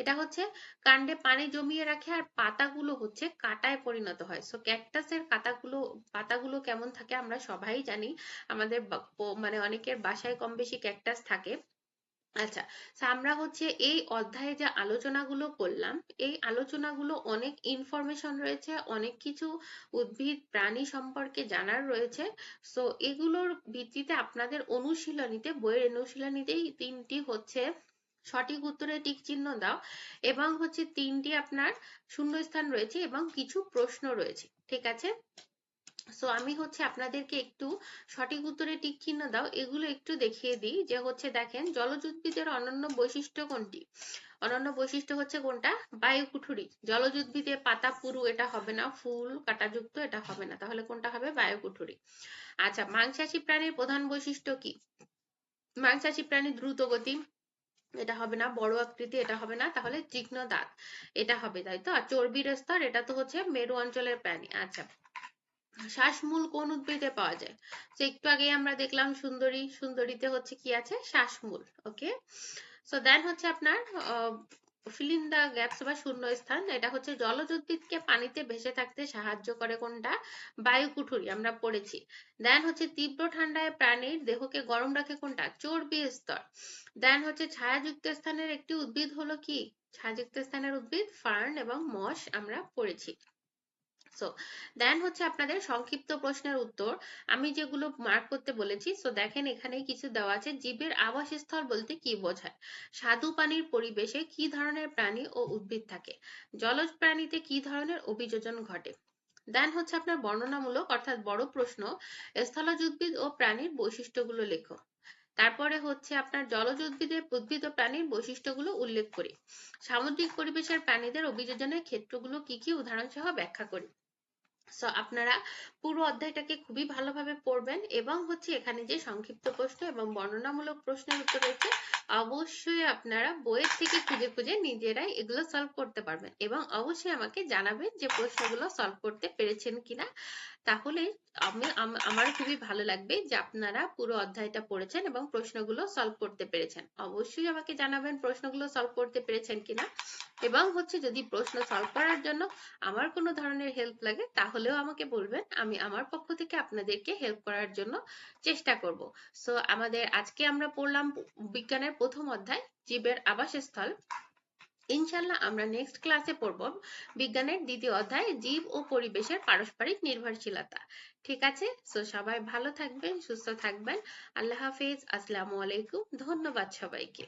এটা হচ্ছে কাণ্ডে পানি জমিয়ে রাখে আর পাতাগুলো হচ্ছে কাঁটায় পরিণত হয়। ক্যাকটাসের পাতাগুলো পাতাগুলো কেমন থাকে আমরা সবাই জানি, আমাদের মানে অনেকের বাসায় কম বেশি ক্যাকটাস থাকে। আচ্ছা, আমরা হচ্ছে এই অধ্যায়ে যে আলোচনাগুলো করলাম, এই আলোচনাগুলো অনেক ইনফরমেশন রয়েছে, অনেক কিছু উদ্ভিদ প্রাণী সম্পর্কে জানার রয়েছে। সো এগুলোর ভিত্তিতে আপনাদের অনুশীলনীতে, বইয়ের অনুশীলনীতেই 3টি হচ্ছে সঠিক উত্তরে টিক চিহ্ন দাও, এবং হচ্ছে 3টি আপনার শূন্যস্থান রয়েছে এবং কিছু প্রশ্ন রয়েছে। ঠিক আছে? সো আমি হচ্ছে আপনাদেরকে একটু সঠিক উত্তরে টিক চিহ্ন দাও এগুলো একটু দেখিয়ে দিই। যে হচ্ছে দেখেন, জলজ উদ্ভিদের অনন্য বৈশিষ্ট্য কোনটি? অনন্য বৈশিষ্ট্য হচ্ছে কোনটা? বায়ুকুঠুরি। জলজ উদ্ভিদে পাতা পুরু এটা হবে না, ফুল কাঁটাযুক্ত এটা হবে না, তাহলে কোনটা হবে? বায়ুকুঠুরি। আচ্ছা, মাংসাশী প্রাণীর প্রধান বৈশিষ্ট্য কি? মাংসাশী প্রাণী দ্রুত গতি, এটা হবে না। বড় আকৃতি, এটা হবে না। তাহলে তীক্ষ্ণ দাঁত, এটা হবে, তাই তো? আর চর্বির স্তর, এটা তো হচ্ছে মেরু অঞ্চলের প্রাণী। আচ্ছা, শ্বাসমূল কোন উদ্ভিদে পাওয়া যায়? তো একটু আগেই আমরা দেখলাম সুন্দরী, সুন্দরীতে হচ্ছে কি আছে? শ্বাসমূল। ওকে, সো দেন হচ্ছে আপনার ফিল ইন দা গ্যাপস বা শূন্যস্থান। এটা হচ্ছে জলজ উদ্ভিদকে পানিতে ভেসে থাকতে সাহায্য করে কোনটা? বায়ুকুঠুরি, আমরা পড়েছি। দেন হচ্ছে তীব্র ঠান্ডায় প্রাণীর দেহকে গরম রাখে কোনটা? চর্বি স্তর। দেন হচ্ছে ছায়াযুক্ত স্থানের একটি উদ্ভিদ হলো কি? ছায়াযুক্ত স্থানের উদ্ভিদ ফার্ন এবং মস, আমরা পড়েছি। সো দেন হচ্ছে আপনাদের সংক্ষিপ্ত প্রশ্নের উত্তর আমি যেগুলো মার্ক করতে বলেছি। সো দেখেন, এখানে কিছু দেওয়া আছে। জীবের আবাসস্থল বলতে কি বোঝায়? স্বাদু পানির পরিবেশে কি ধরনের প্রাণী ও উদ্ভিদ থাকে? জলজ প্রাণীতে কি ধরনের অভিযোজন ঘটে? দেন হচ্ছে আপনার বর্ণনামূলক অর্থাৎ বড় প্রশ্ন, স্থলজ উদ্ভিদ ও প্রাণীর বৈশিষ্ট্যগুলো লেখো। তারপরে হচ্ছে আপনার জলজ উদ্ভিদের উদ্ভিদ ও প্রাণীর বৈশিষ্ট্যগুলো উল্লেখ করি। সামুদ্রিক পরিবেশের প্রাণীদের অভিযোজনের ক্ষেত্রগুলো কি কি, উদাহরণ সহ ব্যাখ্যা করি। সো আপনারা পুরো অধ্যায়টাকে খুবই ভালোভাবে পড়বেন, এবং হচ্ছে এখানে যে সংক্ষিপ্ত প্রশ্ন এবং বর্ণনামূলক প্রশ্নের উত্তর রয়েছে, অবশ্যই আপনারা বইয়ের থেকে খুঁজে খুঁজে নিজেরাই এগুলো সলভ করতে পারবেন, এবং অবশ্যই আমাকে জানাবেন যে প্রশ্নগুলো সলভ করতে পেরেছেন কিনা। তাহলে আমার খুবই ভালো লাগবে যে আপনারা পুরো অধ্যায়টা পড়েছেন এবং প্রশ্নগুলো সলভ করতে পেরেছেন। অবশ্যই আমাকে জানাবেন প্রশ্নগুলো সলভ করতে পেরেছেন কিনা, এবং হচ্ছে যদি প্রশ্ন সলভ করার জন্য আমার কোনো ধরনের হেল্প লাগে তাহলেও আমাকে বলবেন, আমি আমার পক্ষ থেকে আপনাদেরকে হেল্প করার জন্য চেষ্টা করব। সো আমাদের আজকে আমরা পড়লাম বিজ্ঞানের প্রথম অধ্যায়, জীবের আবাসস্থল। ইনশাল্লাহ আমরা নেক্সট ক্লাসে পড়ব বিজ্ঞানের দ্বিতীয় অধ্যায়, জীব ও পরিবেশের পারস্পরিক নির্ভরশীলতা। ঠিক আছে? সো সবাই ভালো থাকবেন, সুস্থ থাকবেন। আল্লাহ হাফেজ, আসসালামু আলাইকুম। ধন্যবাদ সবাইকে।